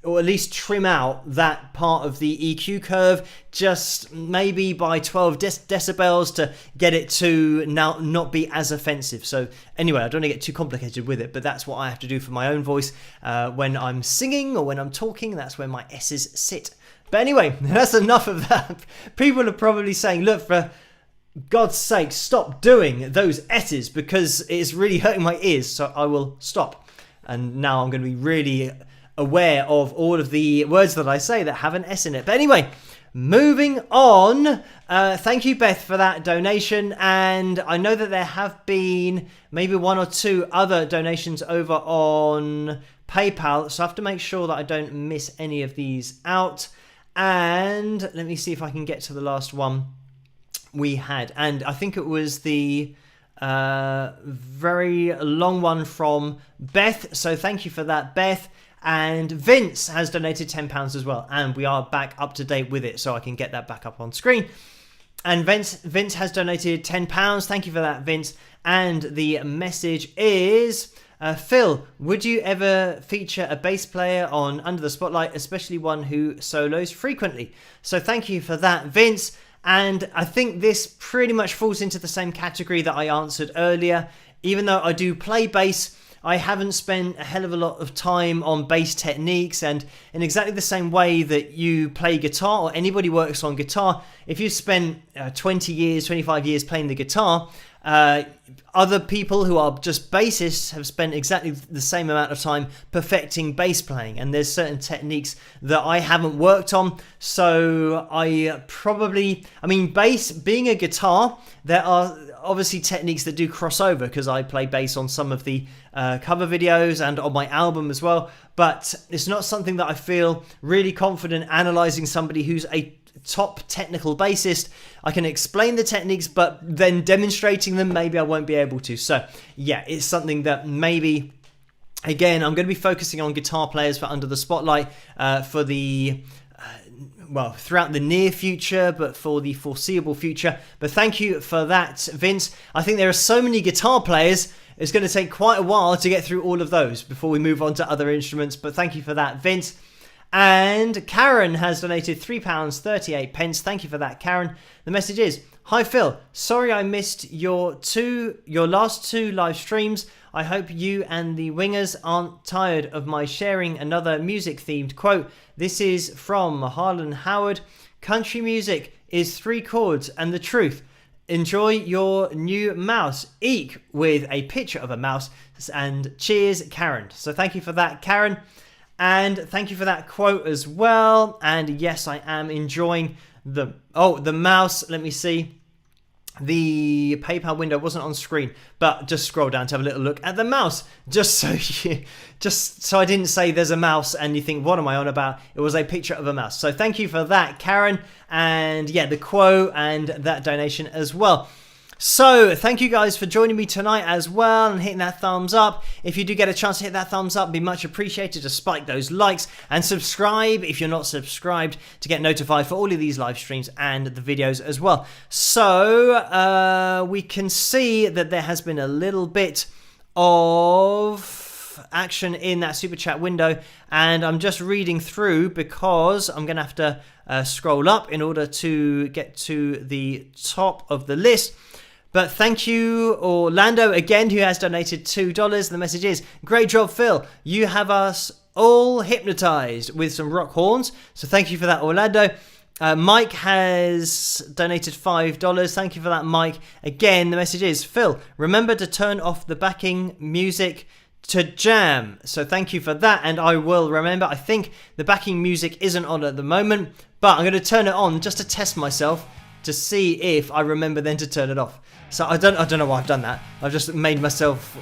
or at least trim out that part of the EQ curve, just maybe by 12 decibels to get it to now not be as offensive. So anyway, I don't want to get too complicated with it, but that's what I have to do for my own voice when I'm singing or when I'm talking. That's where my S's sit. But anyway, that's enough of that. People are probably saying, look, for God's sake, stop doing those S's because it's really hurting my ears. So I will stop. And now I'm going to be really aware of all of the words that I say that have an S in it. But anyway, moving on. Thank you, Beth, for that donation. And I know that there have been maybe one or two other donations over on PayPal, so I have to make sure that I don't miss any of these out. And let me see if I can get to the last one we had. And I think it was the very long one from Beth. So thank you for that, Beth. And Vince has donated £10 as well, and we are back up to date with it, so I can get that back up on screen. And Vince has donated £10. Thank you for that, Vince. And the message is, Phil, would you ever feature a bass player on Under the Spotlight, especially one who solos frequently? So thank you for that, Vince. And I think this pretty much falls into the same category that I answered earlier. Even though I do play bass, I haven't spent a hell of a lot of time on bass techniques, and in exactly the same way that you play guitar or anybody works on guitar, if you spent 20 years, 25 years playing the guitar, other people who are just bassists have spent exactly the same amount of time perfecting bass playing, and there's certain techniques that I haven't worked on. So bass being a guitar, there are obviously techniques that do cross over because I play bass on some of the cover videos and on my album as well, but it's not something that I feel really confident analyzing somebody who's a top technical bassist. I can explain the techniques, but then demonstrating them, maybe I won't be able to. So yeah, it's something that maybe, again, I'm going to be focusing on guitar players for Under the Spotlight for the throughout the near future, but for the foreseeable future. But thank you for that, Vince. I think there are so many guitar players, it's going to take quite a while to get through all of those before we move on to other instruments. But thank you for that, Vince. And Karen has donated £3.38. Thank you for that, Karen. The message is, hi Phil, sorry I missed your last two live streams. I hope you and the Wingers aren't tired of my sharing another music-themed quote. This is from Harlan Howard. Country music is 3 chords and the truth. Enjoy your new mouse. Eek, with a picture of a mouse. And cheers, Karen. So thank you for that, Karen. And thank you for that quote as well. And yes, I am enjoying the mouse. Let me see. The PayPal window wasn't on screen, but just scroll down to have a little look at the mouse, just so I didn't say there's a mouse and you think, what am I on about? It was a picture of a mouse. So thank you for that, Karen, and yeah, the quote and that donation as well. So thank you guys for joining me tonight as well and hitting that thumbs up. If you do get a chance to hit that thumbs up, it'd be much appreciated to spike those likes, and subscribe if you're not subscribed to get notified for all of these live streams and the videos as well. So we can see that there has been a little bit of of action in that super chat window, and I'm just reading through because I'm going to have to scroll up in order to get to the top of the list. But thank you, Orlando, again, who has donated $2. The message is, great job, Phil. You have us all hypnotized with some rock horns. So thank you for that, Orlando. Mike has donated $5. Thank you for that, Mike. Again, the message is, Phil, remember to turn off the backing music to jam. So thank you for that, and I will remember. I think the backing music isn't on at the moment, but I'm going to turn it on just to test myself to see if I remember then to turn it off. So I don't know why I've done that. I've just made myself,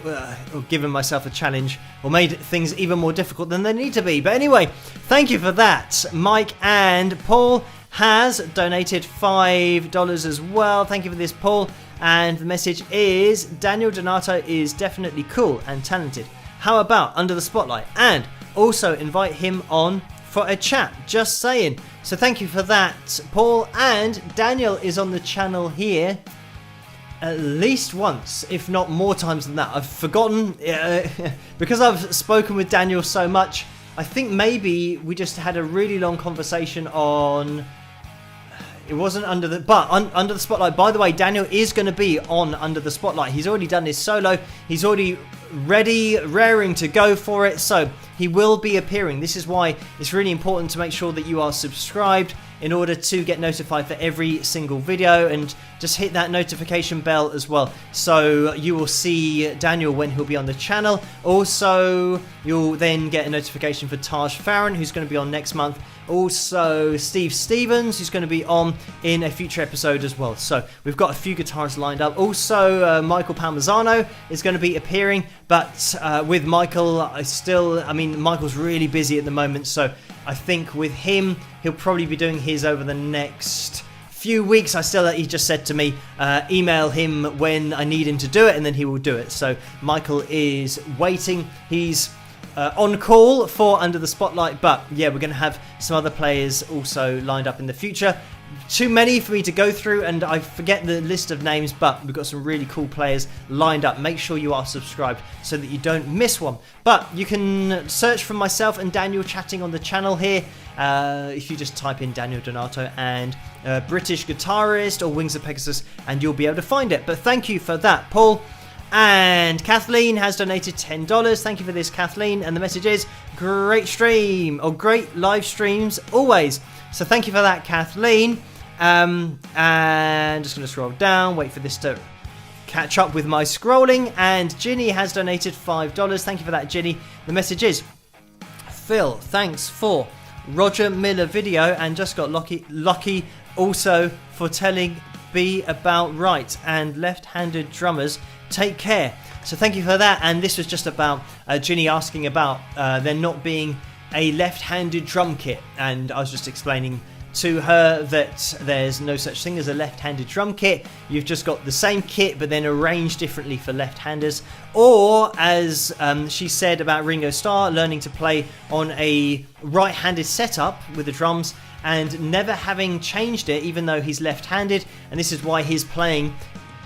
or given myself a challenge, or made things even more difficult than they need to be. But anyway, thank you for that, Mike. And Paul has donated $5 as well. Thank you for this, Paul. And the message is, Daniel Donato is definitely cool and talented. How about Under the Spotlight? And also invite him on for a chat. Just saying. So thank you for that, Paul. And Daniel is on the channel here at least once, if not more times than that. I've forgotten, because I've spoken with Daniel so much. I think maybe we just had a really long conversation on, it wasn't Under the Spotlight. By the way, Daniel is going to be on Under the Spotlight. He's already done his solo. He's already ready, raring to go for it. So he will be appearing. This is why it's really important to make sure that you are subscribed in order to get notified for every single video, and just hit that notification bell as well, so you will see Daniel when he'll be on the channel. Also, you'll then get a notification for Taj Farron, who's going to be on next month. Also, Steve Stevens, who's going to be on in a future episode as well. So we've got a few guitarists lined up. Also, Michael Palmisano is going to be appearing, but with Michael, Michael's really busy at the moment, so I think with him, he'll probably be doing his over the next few weeks. He just said to me, email him when I need him to do it, and then he will do it. So Michael is waiting. He's on call for Under the Spotlight, but yeah, we're going to have some other players also lined up in the future. Too many for me to go through, and I forget the list of names, but we've got some really cool players lined up. Make sure you are subscribed so that you don't miss one. But you can search for myself and Daniel chatting on the channel here. If you just type in Daniel Donato and British Guitarist or Wings of Pegasus, and you'll be able to find it. But thank you for that, Paul. And Kathleen has donated $10. Thank you for this, Kathleen. And the message is, great stream, or great live streams always. So thank you for that, Kathleen. And just going to scroll down, wait for this to catch up with my scrolling. And Ginny has donated $5. Thank you for that, Ginny. The message is, Phil, thanks for Roger Miller video, and just got lucky also for telling B about right and left-handed drummers. Take care. So thank you for that. And this was just about Ginny asking about there not being a left-handed drum kit, and I was just explaining to her that there's no such thing as a left-handed drum kit. You've just got the same kit but then arranged differently for left-handers, or as she said about Ringo Starr learning to play on a right-handed setup with the drums and never having changed it even though he's left-handed, and this is why his playing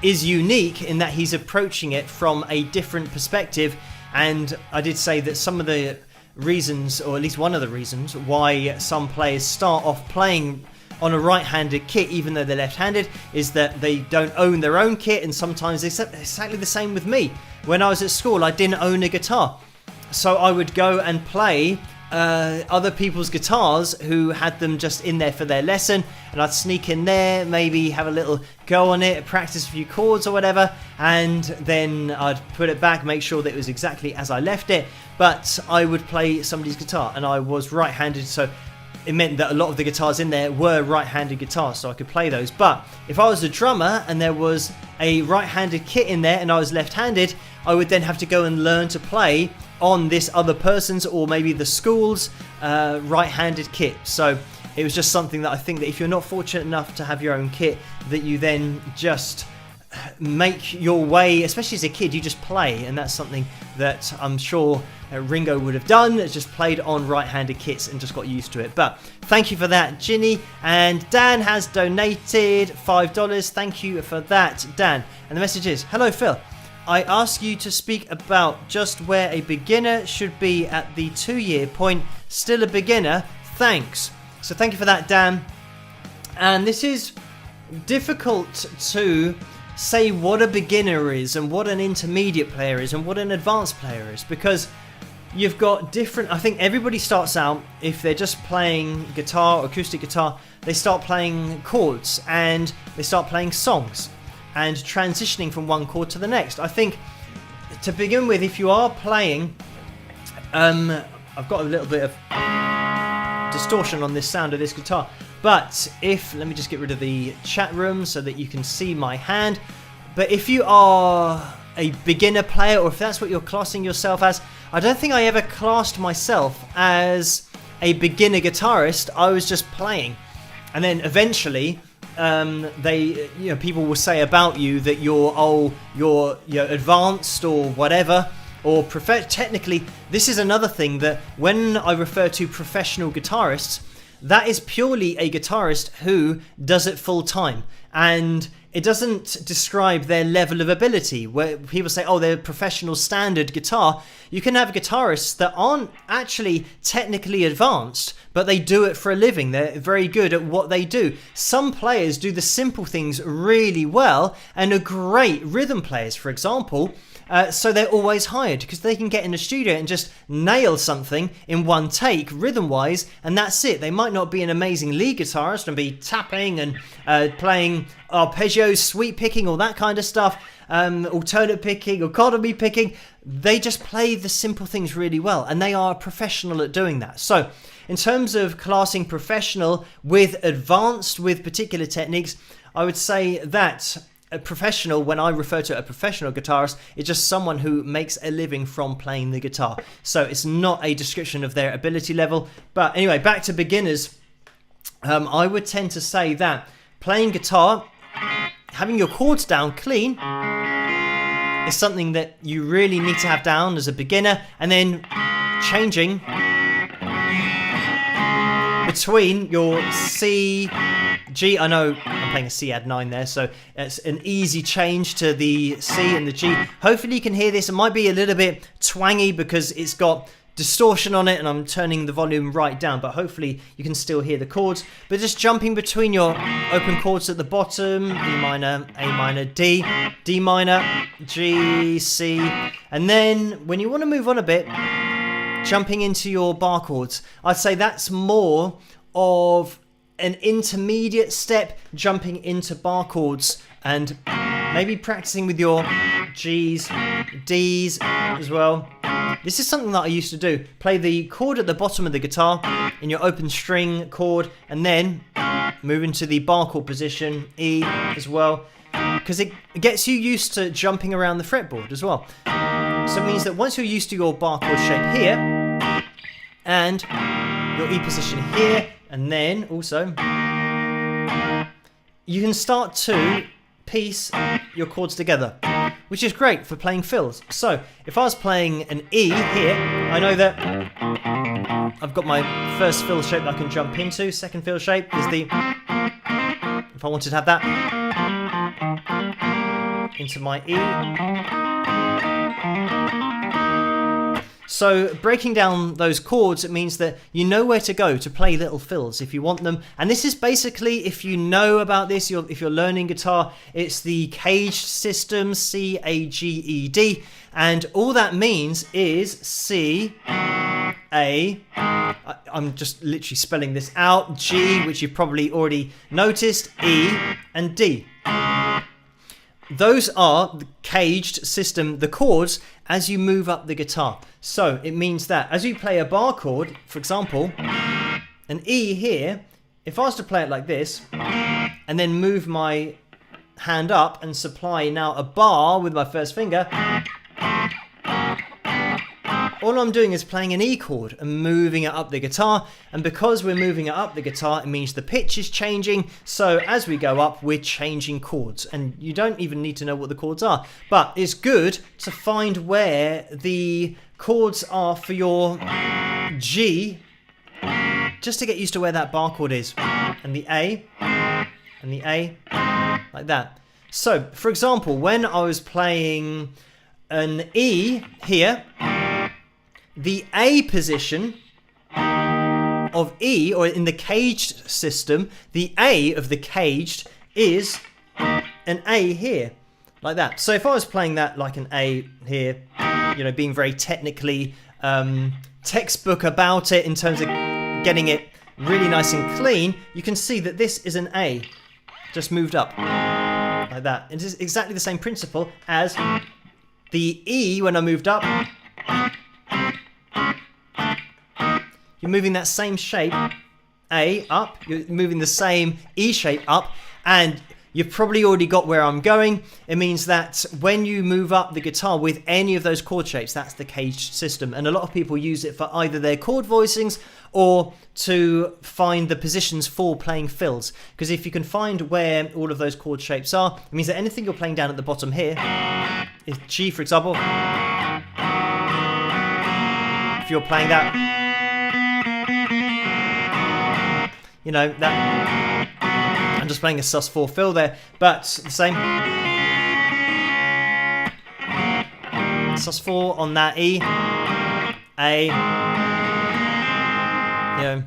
is unique in that he's approaching it from a different perspective. And I did say that some of the reasons, or at least one of the reasons, why some players start off playing on a right-handed kit even though they're left-handed is that they don't own their own kit, and sometimes it's exactly the same with me. When I was at school, I didn't own a guitar, so I would go and play other people's guitars who had them just in there for their lesson, and I'd sneak in there, maybe have a little go on it, practice a few chords or whatever, and then I'd put it back, make sure that it was exactly as I left it. But I would play somebody's guitar, and I was right-handed, so it meant that a lot of the guitars in there were right-handed guitars, so I could play those. But if I was a drummer and there was a right-handed kit in there and I was left-handed, I would then have to go and learn to play on this other person's, or maybe the school's right-handed kit. So it was just something that I think that if you're not fortunate enough to have your own kit, that you then just make your way, especially as a kid, you just play, and that's something that I'm sure Ringo would have done, just played on right-handed kits and just got used to it. But thank you for that, Ginny. And Dan has donated $5. Thank you for that, Dan. And the message is, hello Phil, I ask you to speak about just where a beginner should be at the 2-year point. Still a beginner? Thanks. So thank you for that, Dan. And this is difficult to say what a beginner is and what an intermediate player is and what an advanced player is, because you've got different... I think everybody starts out, if they're just playing guitar or acoustic guitar, they start playing chords and they start playing songs and transitioning from one chord to the next. I think to begin with, if you are playing... I've got a little bit of distortion on this sound of this guitar, but let me just get rid of the chat room so that you can see my hand. But if you are a beginner player, or if that's what you're classing yourself as, I don't think I ever classed myself as a beginner guitarist. I was just playing, and then eventually people will say about you that you're advanced or whatever, or technically. This is another thing, that when I refer to professional guitarists, that is purely a guitarist who does it full time, and it doesn't describe their level of ability. Where people say, oh, they're professional standard guitar. You can have guitarists that aren't actually technically advanced, but they do it for a living. They're very good at what they do. Some players do the simple things really well and are great rhythm players, for example. So they're always hired because they can get in the studio and just nail something in one take, rhythm-wise, and that's it. They might not be an amazing lead guitarist and be tapping and playing arpeggios, sweep picking, all that kind of stuff, alternate picking, economy picking. They just play the simple things really well, and they are professional at doing that. So in terms of classing professional with advanced with particular techniques, I would say that a professional, when I refer to a professional guitarist, is just someone who makes a living from playing the guitar. So it's not a description of their ability level. But anyway, back to beginners. I would tend to say that playing guitar, having your chords down clean, is something that you really need to have down as a beginner, and then changing between your C, G. I know I'm playing a C add 9 there, so it's an easy change to the C and the G. Hopefully you can hear this. It might be a little bit twangy because it's got distortion on it and I'm turning the volume right down, but hopefully you can still hear the chords. But just jumping between your open chords at the bottom, E minor, A minor, D, D minor, G, C, and then when you want to move on a bit, jumping into your bar chords. I'd say that's more of an intermediate step, jumping into bar chords and maybe practicing with your G's, D's as well. This is something that I used to do. Play the chord at the bottom of the guitar in your open string chord, and then move into the bar chord position, E as well, because it gets you used to jumping around the fretboard as well. So it means that once you're used to your bar chord shape here, and your E position here, and then also you can start to piece your chords together, which is great for playing fills. So if I was playing an E here, I know that I've got my first fill shape that I can jump into. Second fill shape is the, if I wanted to have that, into my E. So breaking down those chords, it means that you know where to go to play little fills if you want them. And this is basically, if you know about this, if you're learning guitar, it's the caged system, C-A-G-E-D. And all that means is C, A, I'm just literally spelling this out, G, which you've probably already noticed, E, and D. Those are the caged system, the chords, as you move up the guitar. So it means that as you play a bar chord, for example, an E here, if I was to play it like this, and then move my hand up and supply now a bar with my first finger, all I'm doing is playing an E chord and moving it up the guitar. And because we're moving it up the guitar, it means the pitch is changing. So as we go up, we're changing chords. And you don't even need to know what the chords are. But it's good to find where the chords are for your G, just to get used to where that bar chord is. And the A, and the A, like that. So, for example, when I was playing an E here, the A position of E, or in the caged system, the A of the caged is an A here, like that. So if I was playing that like an A here, you know, being very technically textbook about it in terms of getting it really nice and clean, you can see that this is an A, just moved up, like that. It is exactly the same principle as the E when I moved up. You're moving that same shape, A, up. You're moving the same E shape up. And you've probably already got where I'm going. It means that when you move up the guitar with any of those chord shapes, that's the caged system. And a lot of people use it for either their chord voicings or to find the positions for playing fills. Because if you can find where all of those chord shapes are, it means that anything you're playing down at the bottom here, is G, for example. If you're playing that, you know, that I'm just playing a sus4 fill there, but the same. sus4 on that E, A, you know.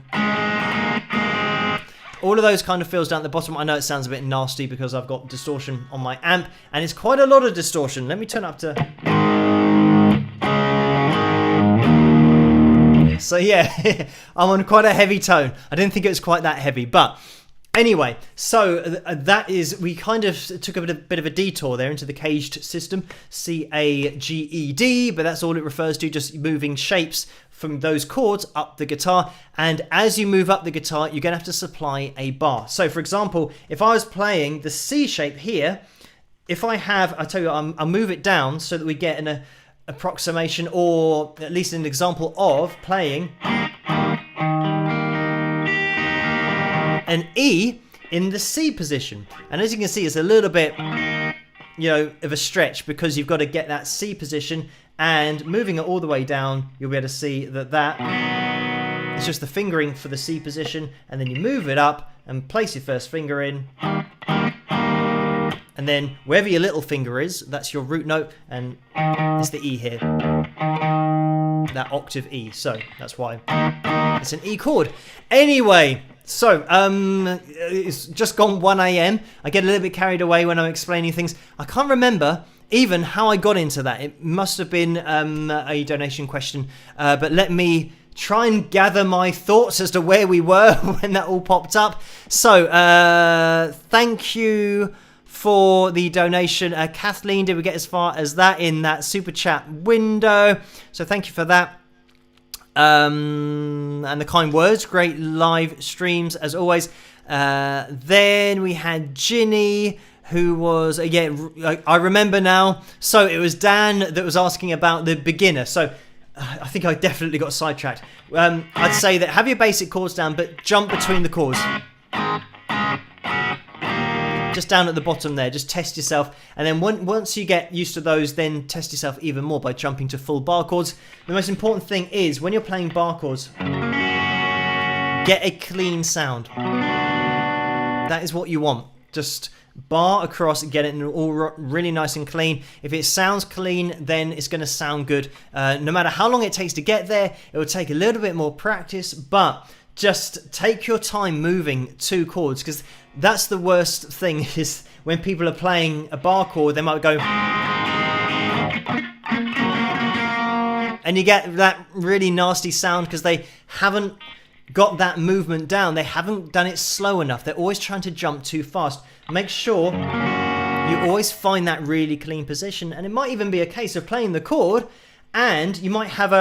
All of those kind of fills down at the bottom. I know it sounds a bit nasty because I've got distortion on my amp, and it's quite a lot of distortion. Let me turn up to... So yeah, I'm on quite a heavy tone. I didn't think it was quite that heavy, but anyway, so that is, we kind of took a bit of a detour there into the caged system, C-A-G-E-D, but that's all it refers to, just moving shapes from those chords up the guitar. And as you move up the guitar, you're going to have to supply a bar. So for example, if I was playing the C shape here, if I have, I tell you, I'll move it down so that we get an approximation, or at least an example of playing an E in the C position. And as you can see, it's a little bit, you know, of a stretch because you've got to get that C position, and moving it all the way down, you'll be able to see that it's just the fingering for the C position, and then you move it up and place your first finger in. And then wherever your little finger is, that's your root note, and it's the E here. That octave E, so that's why it's an E chord. Anyway, so it's just gone 1 AM. I get a little bit carried away when I'm explaining things. I can't remember even how I got into that. It must have been a donation question, but let me try and gather my thoughts as to where we were when that all popped up. So thank you for the donation. Kathleen, did we get as far as that in that super chat window? So thank you for that. And the kind words, great live streams as always. Then we had Ginny, who was, I remember now. So it was Dan that was asking about the beginner. So I think I definitely got sidetracked. I'd say that have your basic chords down, but jump between the chords. Just down at the bottom there, just test yourself, and then once you get used to those, then test yourself even more by jumping to full bar chords. The most important thing is when you're playing bar chords, get a clean sound. That is what you want. Just bar across and get it all really nice and clean. If it sounds clean, then it's going to sound good. No matter how long it takes to get there, it will take a little bit more practice, but just take your time moving two chords, because that's the worst thing, is when people are playing a bar chord, they might go, and you get that really nasty sound because they haven't got that movement down. They haven't done it slow enough. They're always trying to jump too fast. Make sure you always find that really clean position, and it might even be a case of playing the chord, and you might have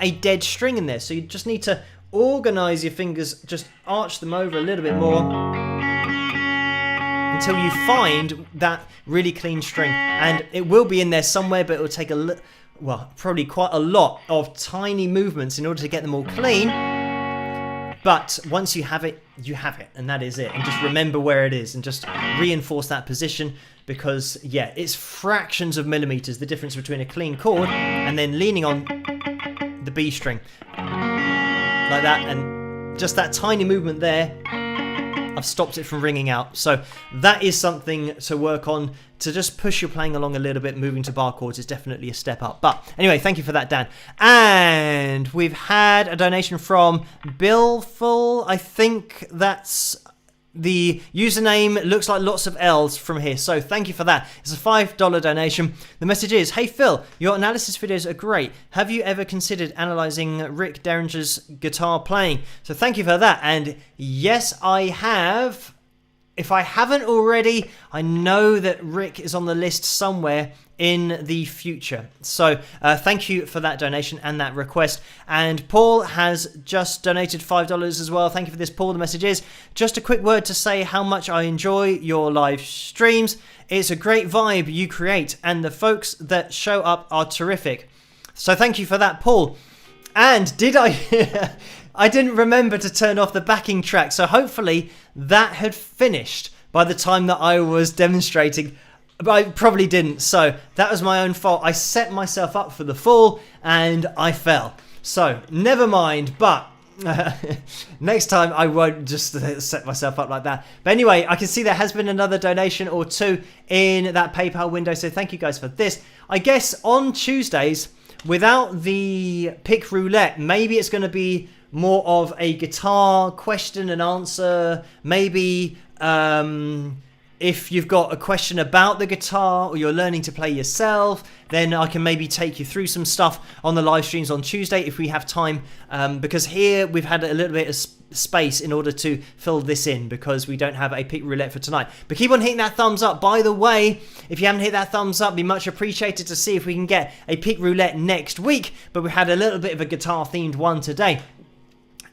a dead string in there, so you just need to organize your fingers, just arch them over a little bit more until you find that really clean string. And it will be in there somewhere, but it will take probably quite a lot of tiny movements in order to get them all clean. But once you have it, and that is it. And just remember where it is and just reinforce that position, because yeah, it's fractions of millimeters the difference between a clean chord and then leaning on the B string like that, and just that tiny movement there I've stopped it from ringing out. So that is something to work on, to just push your playing along a little bit. Moving to bar chords is definitely a step up. But anyway, thank you for that, Dan. And we've had a donation from Billful. I think that's the username. Looks like lots of L's from here, so thank you for that. It's a $5 donation. The message is, hey Phil, your analysis videos are great. Have you ever considered analysing Rick Derringer's guitar playing? So thank you for that. And yes, I have. If I haven't already, I know that Rick is on the list somewhere in the future. So thank you for that donation and that request. And Paul has just donated $5 as well. Thank you for this, Paul. The message is, just a quick word to say how much I enjoy your live streams. It's a great vibe you create, and the folks that show up are terrific. So thank you for that, Paul. And did I... I didn't remember to turn off the backing track, so hopefully that had finished by the time that I was demonstrating. But I probably didn't, so that was my own fault. I set myself up for the fall and I fell. So never mind, but next time I won't just set myself up like that. But anyway, I can see there has been another donation or two in that PayPal window, so thank you guys for this. I guess on Tuesdays, without the pick roulette, maybe it's going to be more of a guitar question and answer. Maybe if you've got a question about the guitar or you're learning to play yourself, then I can maybe take you through some stuff on the live streams on Tuesday if we have time, because here we've had a little bit of space in order to fill this in because we don't have a pick roulette for tonight. But keep on hitting that thumbs up. By the way, if you haven't hit that thumbs up, it'd be much appreciated to see if we can get a pick roulette next week. But we had a little bit of a guitar themed one today.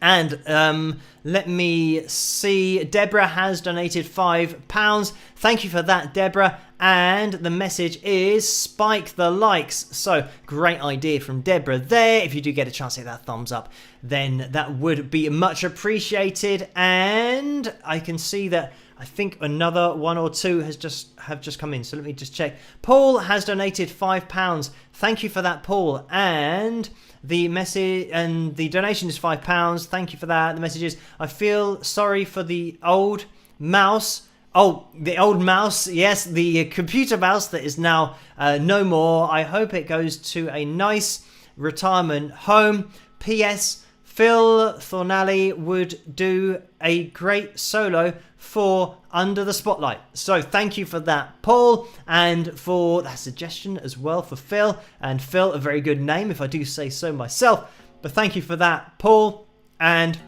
And let me see. Deborah has donated £5. Thank you for that, Deborah. And the message is spike the likes. So great idea from Deborah there. If you do get a chance to hit that thumbs up, then that would be much appreciated. And I can see that I think another one or two have just come in. So let me just check. Paul has donated £5. Thank you for that, Paul. And the message and the donation is £5. Thank you for that. The message is, I feel sorry for the old mouse. Oh, the old mouse. Yes, the computer mouse that is now no more. I hope it goes to a nice retirement home. P.S. Phil Thornalley would do a great solo for Under the Spotlight. So thank you for that, Paul, and for that suggestion as well for Phil. And Phil, a very good name if I do say so myself. But thank you for that, Paul. And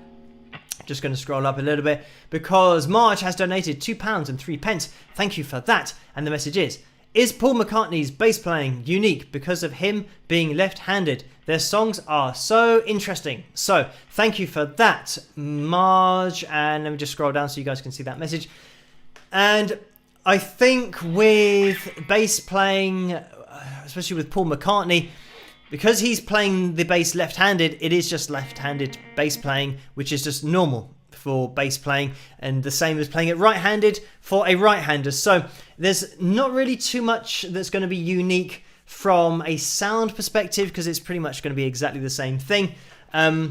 just going to scroll up a little bit because Marge has donated £2 and 3 pence. Thank you for that. And the message is Paul McCartney's bass playing unique because of him being left-handed? Their songs are so interesting. So thank you for that, Marge. And let me just scroll down so you guys can see that message. And I think with bass playing, especially with Paul McCartney, because he's playing the bass left-handed, it is just left-handed bass playing, which is just normal for bass playing, and the same as playing it right-handed for a right-hander. So there's not really too much that's going to be unique from a sound perspective because it's pretty much going to be exactly the same thing. I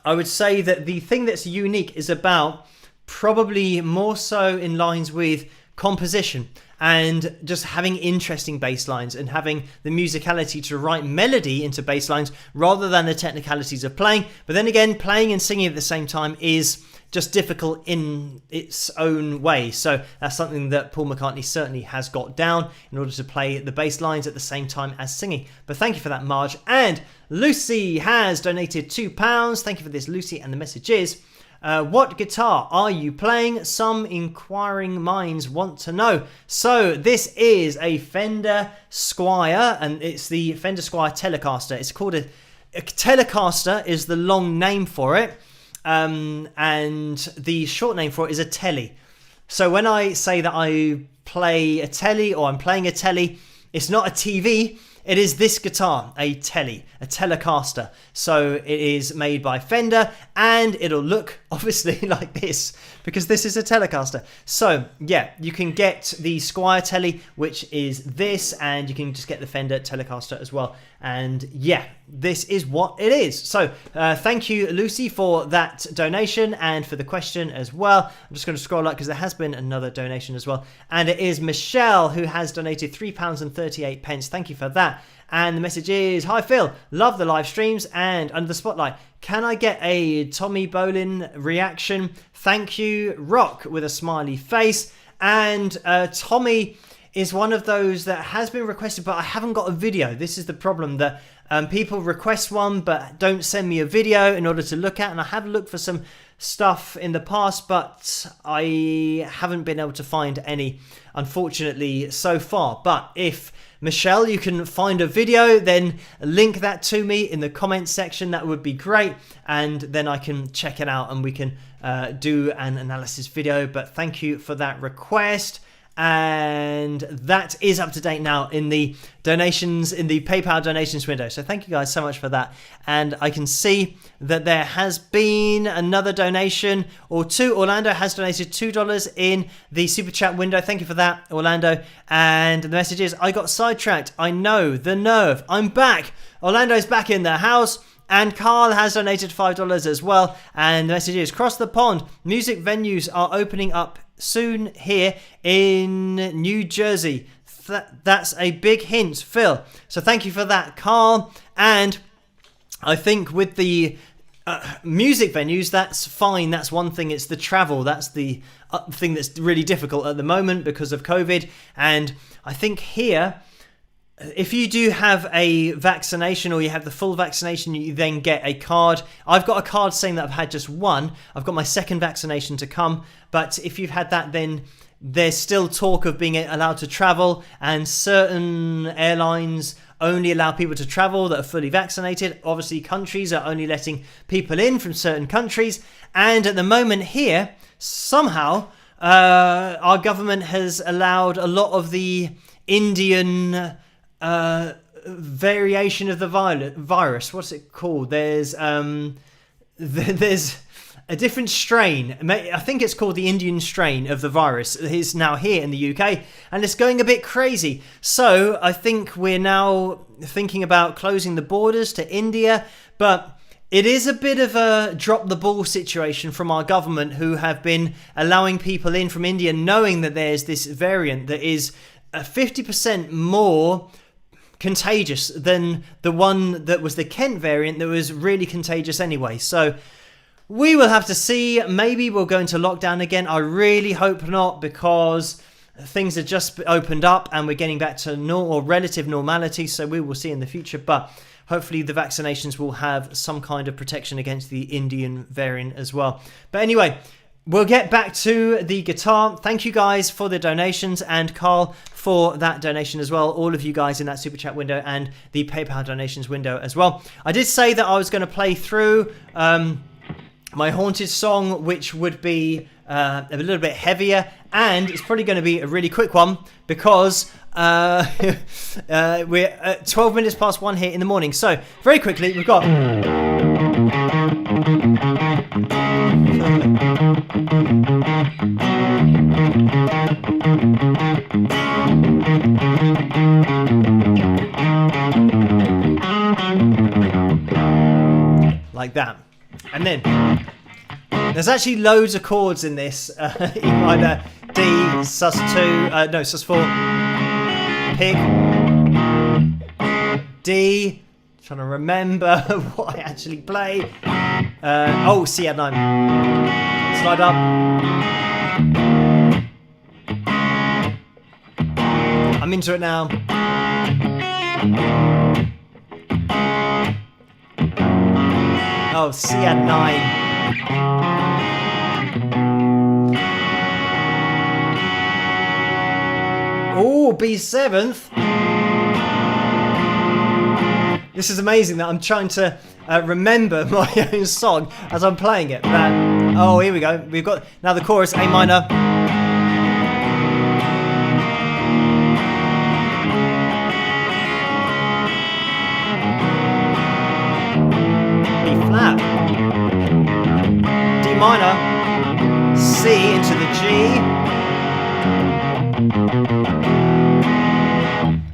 would say that the thing that's unique is about probably more so in lines with composition and just having interesting bass lines and having the musicality to write melody into bass lines rather than the technicalities of playing. But then again, playing and singing at the same time is just difficult in its own way. So that's something that Paul McCartney certainly has got down in order to play the bass lines at the same time as singing. But thank you for that, Marge. And Lucy has donated £2. Thank you for this, Lucy. And the message is, what guitar are you playing? Some inquiring minds want to know. So this is a Fender Squier, and it's the Fender Squier Telecaster. It's called a Telecaster is the long name for it, and the short name for it is a Telly. So when I say that I play a Telly or I'm playing a Telly, it's not a TV, it is this guitar, a Telecaster. So it is made by Fender, and it'll look obviously like this because this is a Telecaster. So yeah, you can get the Squier Tele, which is this, and you can just get the Fender Telecaster as well. And yeah, this is what it is. So thank you, Lucy, for that donation and for the question as well. I'm just going to scroll up because there has been another donation as well. And it is Michelle who has donated £3.38. Thank you for that. And the message is, hi Phil, love the live streams and Under the Spotlight. Can I get a Tommy Bolin reaction? Thank you, Rock, with a smiley face. And Tommy is one of those that has been requested, but I haven't got a video. This is the problem, that people request one but don't send me a video in order to look at, and I have looked for some stuff in the past, but I haven't been able to find any, unfortunately, so far. But if Michelle, you can find a video, then link that to me in the comments section. That would be great, and then I can check it out and we can do an analysis video. But thank you for that request. And that is up to date now in the donations, in the PayPal donations window. So thank you guys so much for that. And I can see that there has been another donation or two. Orlando has donated $2 in the super chat window. Thank you for that, Orlando. And the message is, I got sidetracked. I know, the nerve. I'm back. Orlando's back in the house. And Carl has donated $5 as well. And the message is, cross the pond. Music venues are opening up soon here in New Jersey. That's a big hint, Phil. So thank you for that, Carl. And I think with the music venues, that's fine. That's one thing. It's the travel. That's the thing that's really difficult at the moment because of COVID. And I think here, if you do have a vaccination or you have the full vaccination, you then get a card. I've got a card saying that I've had just one. I've got my second vaccination to come. But if you've had that, then there's still talk of being allowed to travel, and certain airlines only allow people to travel that are fully vaccinated. Obviously, countries are only letting people in from certain countries. And at the moment here, somehow, our government has allowed a lot of the Indian variation of the virus. What's it called? There's a different strain. I think it's called the Indian strain of the virus. It's now here in the UK, and it's going a bit crazy. So I think we're now thinking about closing the borders to India, but it is a bit of a drop the ball situation from our government, who have been allowing people in from India knowing that there's this variant that is 50% more contagious than the one that was the Kent variant that was really contagious anyway. So we will have to see. Maybe we'll go into lockdown again. I really hope not, because things have just opened up and we're getting back to relative normality. So we will see in the future. But hopefully the vaccinations will have some kind of protection against the Indian variant as well. But anyway, we'll get back to the guitar. Thank you guys for the donations, and Carl for that donation as well. All of you guys in that super chat window and the PayPal donations window as well. I did say that I was going to play through my haunted song, which would be a little bit heavier, and it's probably going to be a really quick one because we're at 12 minutes past 1 here in the morning. So very quickly, we've got like that. And then there's actually loads of chords in this. Either D, sus2, no, sus4, pick, D. Trying to remember what I actually play. C at 9. Slide up. I'm into it now. Oh, C at 9. Oh, B7th. This is amazing that I'm trying to remember my own song as I'm playing it. Oh, here we go. We've got now the chorus, A minor.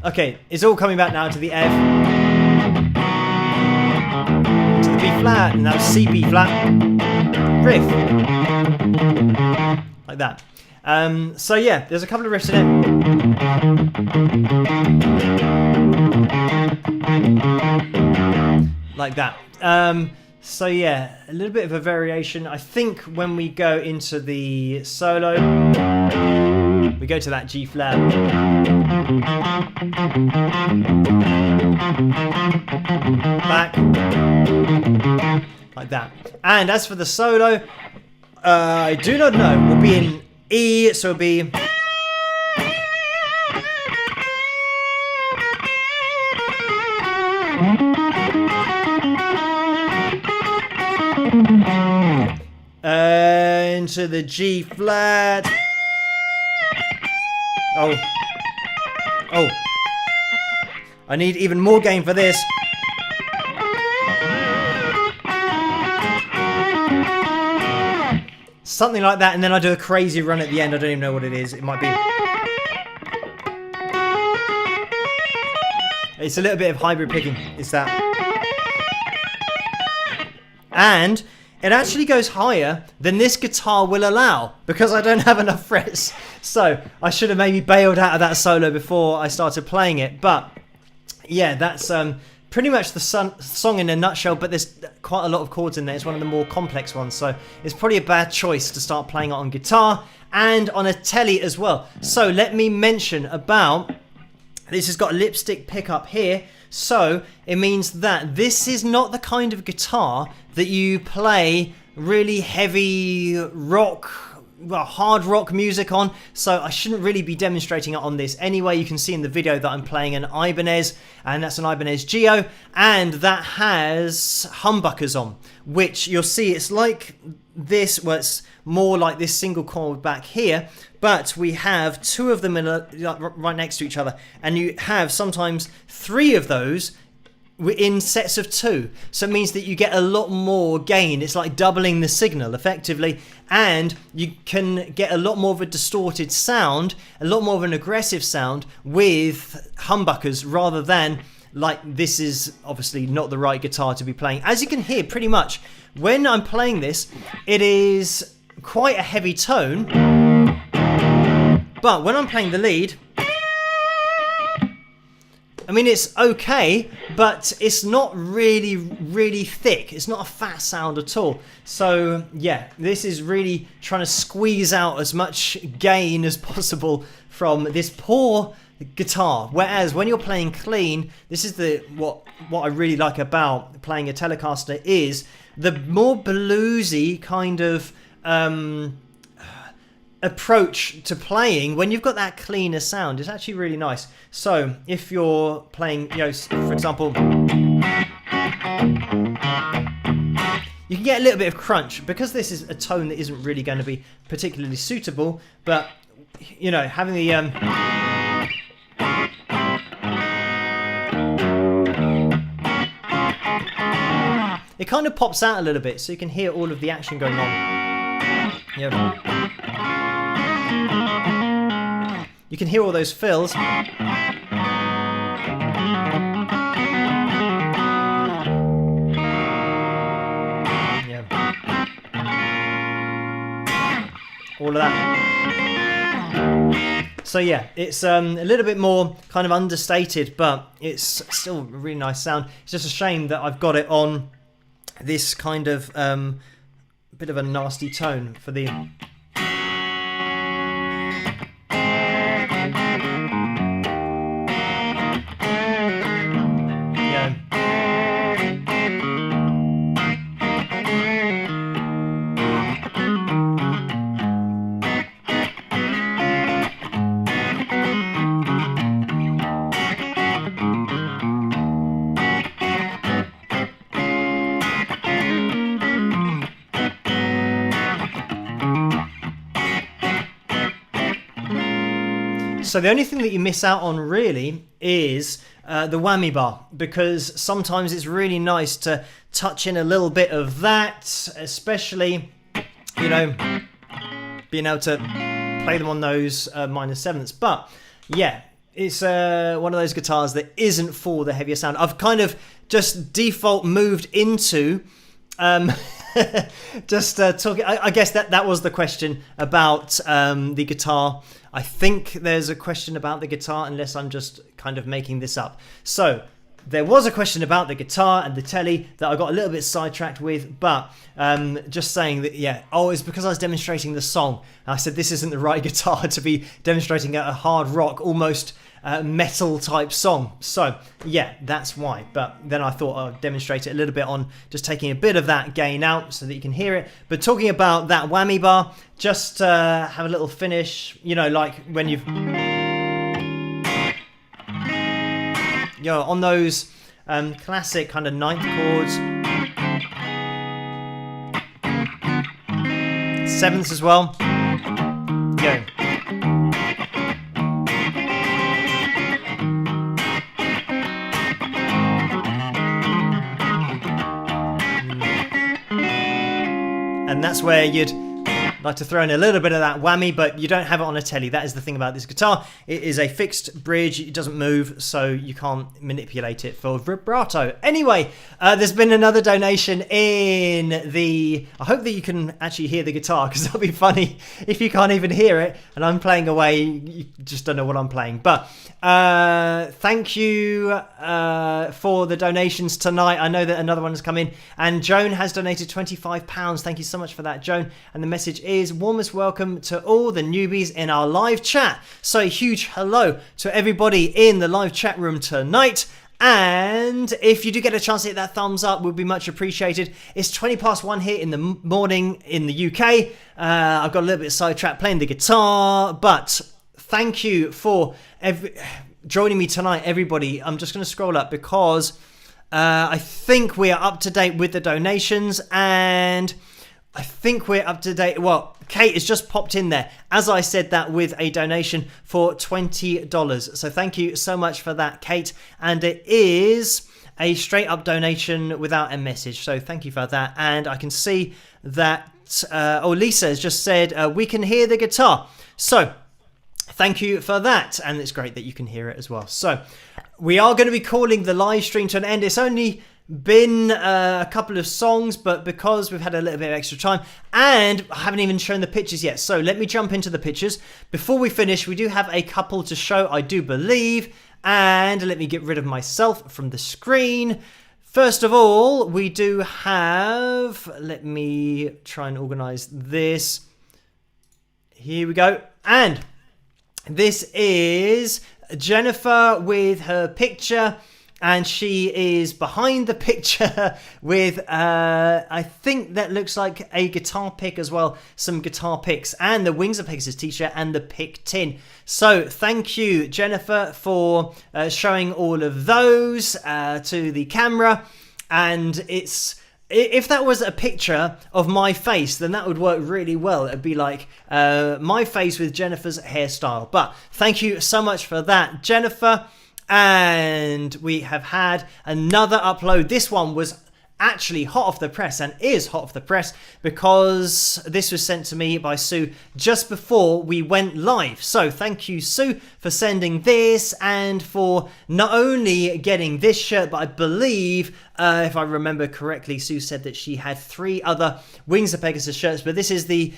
Okay, it's all coming back now to the F, to the B flat, and now C B flat, riff, like that. So yeah, there's a couple of riffs in it, like that. So yeah, a little bit of a variation. I think when we go into the solo, we go to that G flat, back, like that. And as for the solo, I do not know. We'll be in E, so it'll be. Into the G flat. Oh. I need even more gain for this. Something like that, and then I do a crazy run at the end. I don't even know what it is. It might be. It's a little bit of hybrid picking. It's that. And it actually goes higher than this guitar will allow because I don't have enough frets. So I should have maybe bailed out of that solo before I started playing it. But yeah, that's pretty much the song in a nutshell, but there's quite a lot of chords in there. It's one of the more complex ones, so it's probably a bad choice to start playing it on guitar and on a telly as well. So let me mention about, this has got a lipstick pickup here, so it means that this is not the kind of guitar that you play really heavy rock, well, hard rock music on, so I shouldn't really be demonstrating it on this. Anyway, you can see in the video that I'm playing an Ibanez, and that's an Ibanez Geo, and that has humbuckers on, which you'll see it's like this, well, it's more like this single chord back here, but we have two of them in right next to each other, and you have sometimes three of those in sets of two, so it means that you get a lot more gain. It's like doubling the signal effectively, and you can get a lot more of a distorted sound, a lot more of an aggressive sound with humbuckers rather than like this is obviously not the right guitar to be playing. As you can hear, pretty much when I'm playing this, it is quite a heavy tone, but when I'm playing the lead, I mean, it's okay, but it's not really, really thick. It's not a fat sound at all. So, yeah, this is really trying to squeeze out as much gain as possible from this poor guitar. Whereas when you're playing clean, this is what I really like about playing a Telecaster is the more bluesy kind of approach to playing. When you've got that cleaner sound, it's actually really nice. So if you're playing, you know, for example, you can get a little bit of crunch because this is a tone that isn't really going to be particularly suitable, but you know, having the it kind of pops out a little bit, so you can hear all of the action going on. You can hear all those fills. All of that. So yeah, it's a little bit more kind of understated, but it's still a really nice sound. It's just a shame that I've got it on this kind of bit of a nasty tone for the... So the only thing that you miss out on really is the whammy bar, because sometimes it's really nice to touch in a little bit of that, especially, you know, being able to play them on those minor sevenths. But yeah, it's one of those guitars that isn't for the heavier sound. I've kind of just default moved into just talking. I guess that was the question about the guitar. I think there's a question about the guitar, unless I'm just kind of making this up. So there was a question about the guitar and the telly that I got a little bit sidetracked with, but just saying that, yeah, it's because I was demonstrating the song. And I said this isn't the right guitar to be demonstrating a hard rock, almost metal type song. So yeah, that's why. But then I thought I'd demonstrate it a little bit on just taking a bit of that gain out so that you can hear it. But talking about that whammy bar, just have a little finish, like when you've... on those classic kind of ninth chords, sevenths as well. And that's where you'd like to throw in a little bit of that whammy, but you don't have it on a telly. That is the thing about this guitar. It is a fixed bridge. It doesn't move, so you can't manipulate it for vibrato. Anyway, there's been another donation in the... I hope that you can actually hear the guitar, because that'll be funny if you can't even hear it and I'm playing away. You just don't know what I'm playing. But thank you for the donations tonight. I know that another one has come in, and Joan has donated £25. Thank you so much for that, Joan. And the message is warmest welcome to all the newbies in our live chat. So a huge hello to everybody in the live chat room tonight. And if you do get a chance to hit that thumbs up, would be much appreciated. It's 1:20 here in the morning in the UK. I've got a little bit sidetracked playing the guitar, but thank you for joining me tonight, everybody. I'm just going to scroll up because I think we are up to date with the donations, and I think we're up to date. Well, Kate has just popped in there, as I said that, with a donation for $20. So thank you so much for that, Kate. And it is a straight up donation without a message. So thank you for that. And I can see that, Lisa has just said, we can hear the guitar. So thank you for that. And it's great that you can hear it as well. So we are going to be calling the live stream to an end. It's only been a couple of songs, but because we've had a little bit of extra time, and I haven't even shown the pictures yet, so let me jump into the pictures. Before we finish, we do have a couple to show, I do believe, and let me get rid of myself from the screen. First of all, we do have, let me try and organize this. Here we go. And this is Jennifer with her picture, and she is behind the picture with, I think that looks like a guitar pick as well, some guitar picks, and the Wings of Pegasus t-shirt and the pick tin. So thank you, Jennifer, for showing all of those to the camera. And if that was a picture of my face, then that would work really well. It'd be like my face with Jennifer's hairstyle. But thank you so much for that, Jennifer. And we have had another upload. This one was actually hot off the press, and is hot off the press because this was sent to me by Sue just before we went live. So thank you, Sue, for sending this, and for not only getting this shirt, but I believe, if I remember correctly, Sue said that she had 3 other Wings of Pegasus shirts, but this is the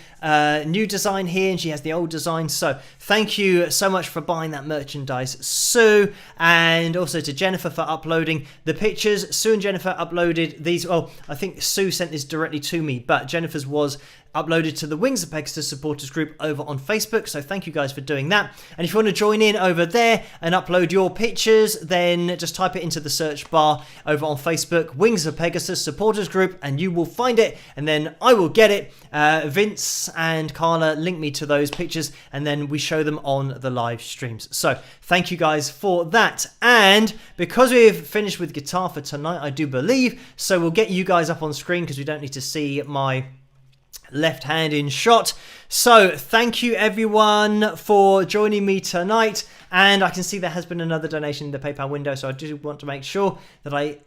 new design here, and she has the old design. So thank you so much for buying that merchandise, Sue, and also to Jennifer for uploading the pictures. Sue and Jennifer uploaded these. Well, I think Sue sent this directly to me, but Jennifer's was uploaded to the Wings of Pegasus supporters group over on Facebook. So thank you guys for doing that. And if you want to join in over there and upload your pictures, then just type it into the search bar over on Facebook, Wings of Pegasus supporters group, and you will find it, and then I will get it. Vince and Carla link me to those pictures, and then we show them on the live streams. So thank you guys for that. And because we've finished with guitar for tonight, I do believe, so we'll get you guys up on screen because we don't need to see my left hand in shot. So thank you everyone for joining me tonight, and I can see there has been another donation in the PayPal window, so I do want to make sure that I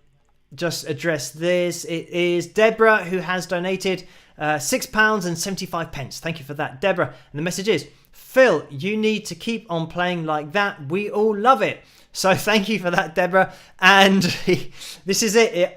just address this. It is Deborah who has donated £6.75. Thank you for that, Deborah. And the message is, Phil, you need to keep on playing like that. We all love it. So thank you for that, Deborah. And this is it.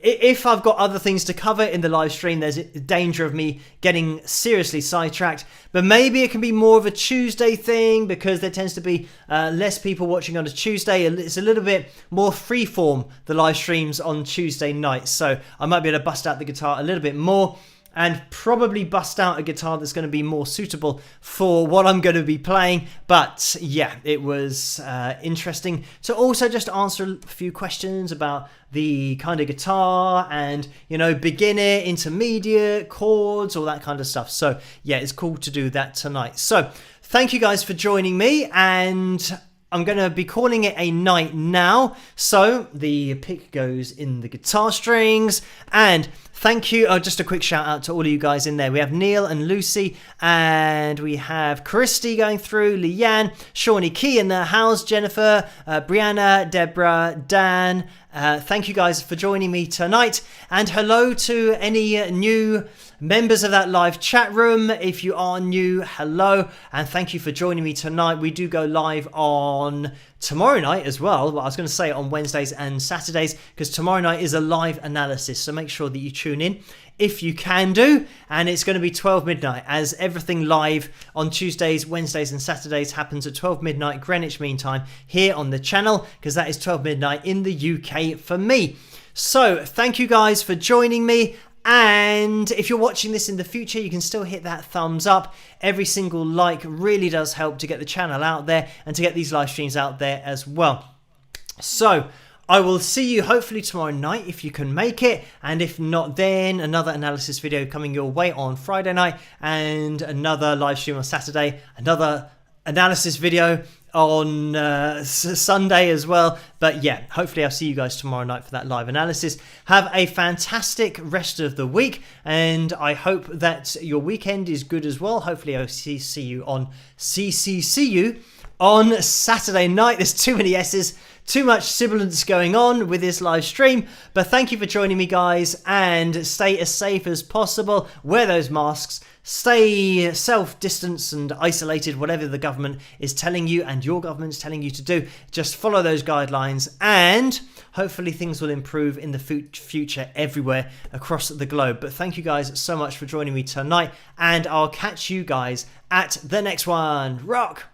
If I've got other things to cover in the live stream, there's a danger of me getting seriously sidetracked. But maybe it can be more of a Tuesday thing because there tends to be less people watching on a Tuesday. It's a little bit more freeform, the live streams on Tuesday nights. So I might be able to bust out the guitar a little bit more and probably bust out a guitar that's going to be more suitable for what I'm going to be playing. But yeah, it was interesting to also just answer a few questions about the kind of guitar and, you know, beginner, intermediate, chords, all that kind of stuff. So yeah, it's cool to do that tonight. So thank you guys for joining me, and I'm going to be calling it a night now. So the pick goes in the guitar strings, and thank you. Just a quick shout out to all of you guys in there. We have Neil and Lucy, and we have Christy going through, Leanne, Shawnee Key in the house, Jennifer, Brianna, Deborah, Dan. Thank you guys for joining me tonight, and hello to any new members of that live chat room. If you are new, hello, and thank you for joining me tonight. We do go live on tomorrow night as well. Well, I was going to say on Wednesdays and Saturdays, because tomorrow night is a live analysis, so make sure that you tune in if you can do. And it's going to be 12 midnight, as everything live on Tuesdays, Wednesdays and Saturdays happens at 12 midnight Greenwich Mean Time here on the channel, because that is 12 midnight in the UK for me. So thank you guys for joining me. And if you're watching this in the future, you can still hit that thumbs up. Every single like really does help to get the channel out there and to get these live streams out there as well. So I will see you hopefully tomorrow night if you can make it. And if not, then another analysis video coming your way on Friday night, and another live stream on Saturday, another analysis video on Sunday as well. But yeah, hopefully I'll see you guys tomorrow night for that live analysis. Have a fantastic rest of the week, and I hope that your weekend is good as well. Hopefully I'll see you on CCCU on Saturday night. There's too many S's, too much sibilance going on with this live stream. But thank you for joining me, guys, and stay as safe as possible. Wear those masks. Stay self-distanced and isolated, whatever the government is telling you and your government's telling you to do. Just follow those guidelines, and hopefully things will improve in the future everywhere across the globe. But thank you guys so much for joining me tonight, and I'll catch you guys at the next one. Rock!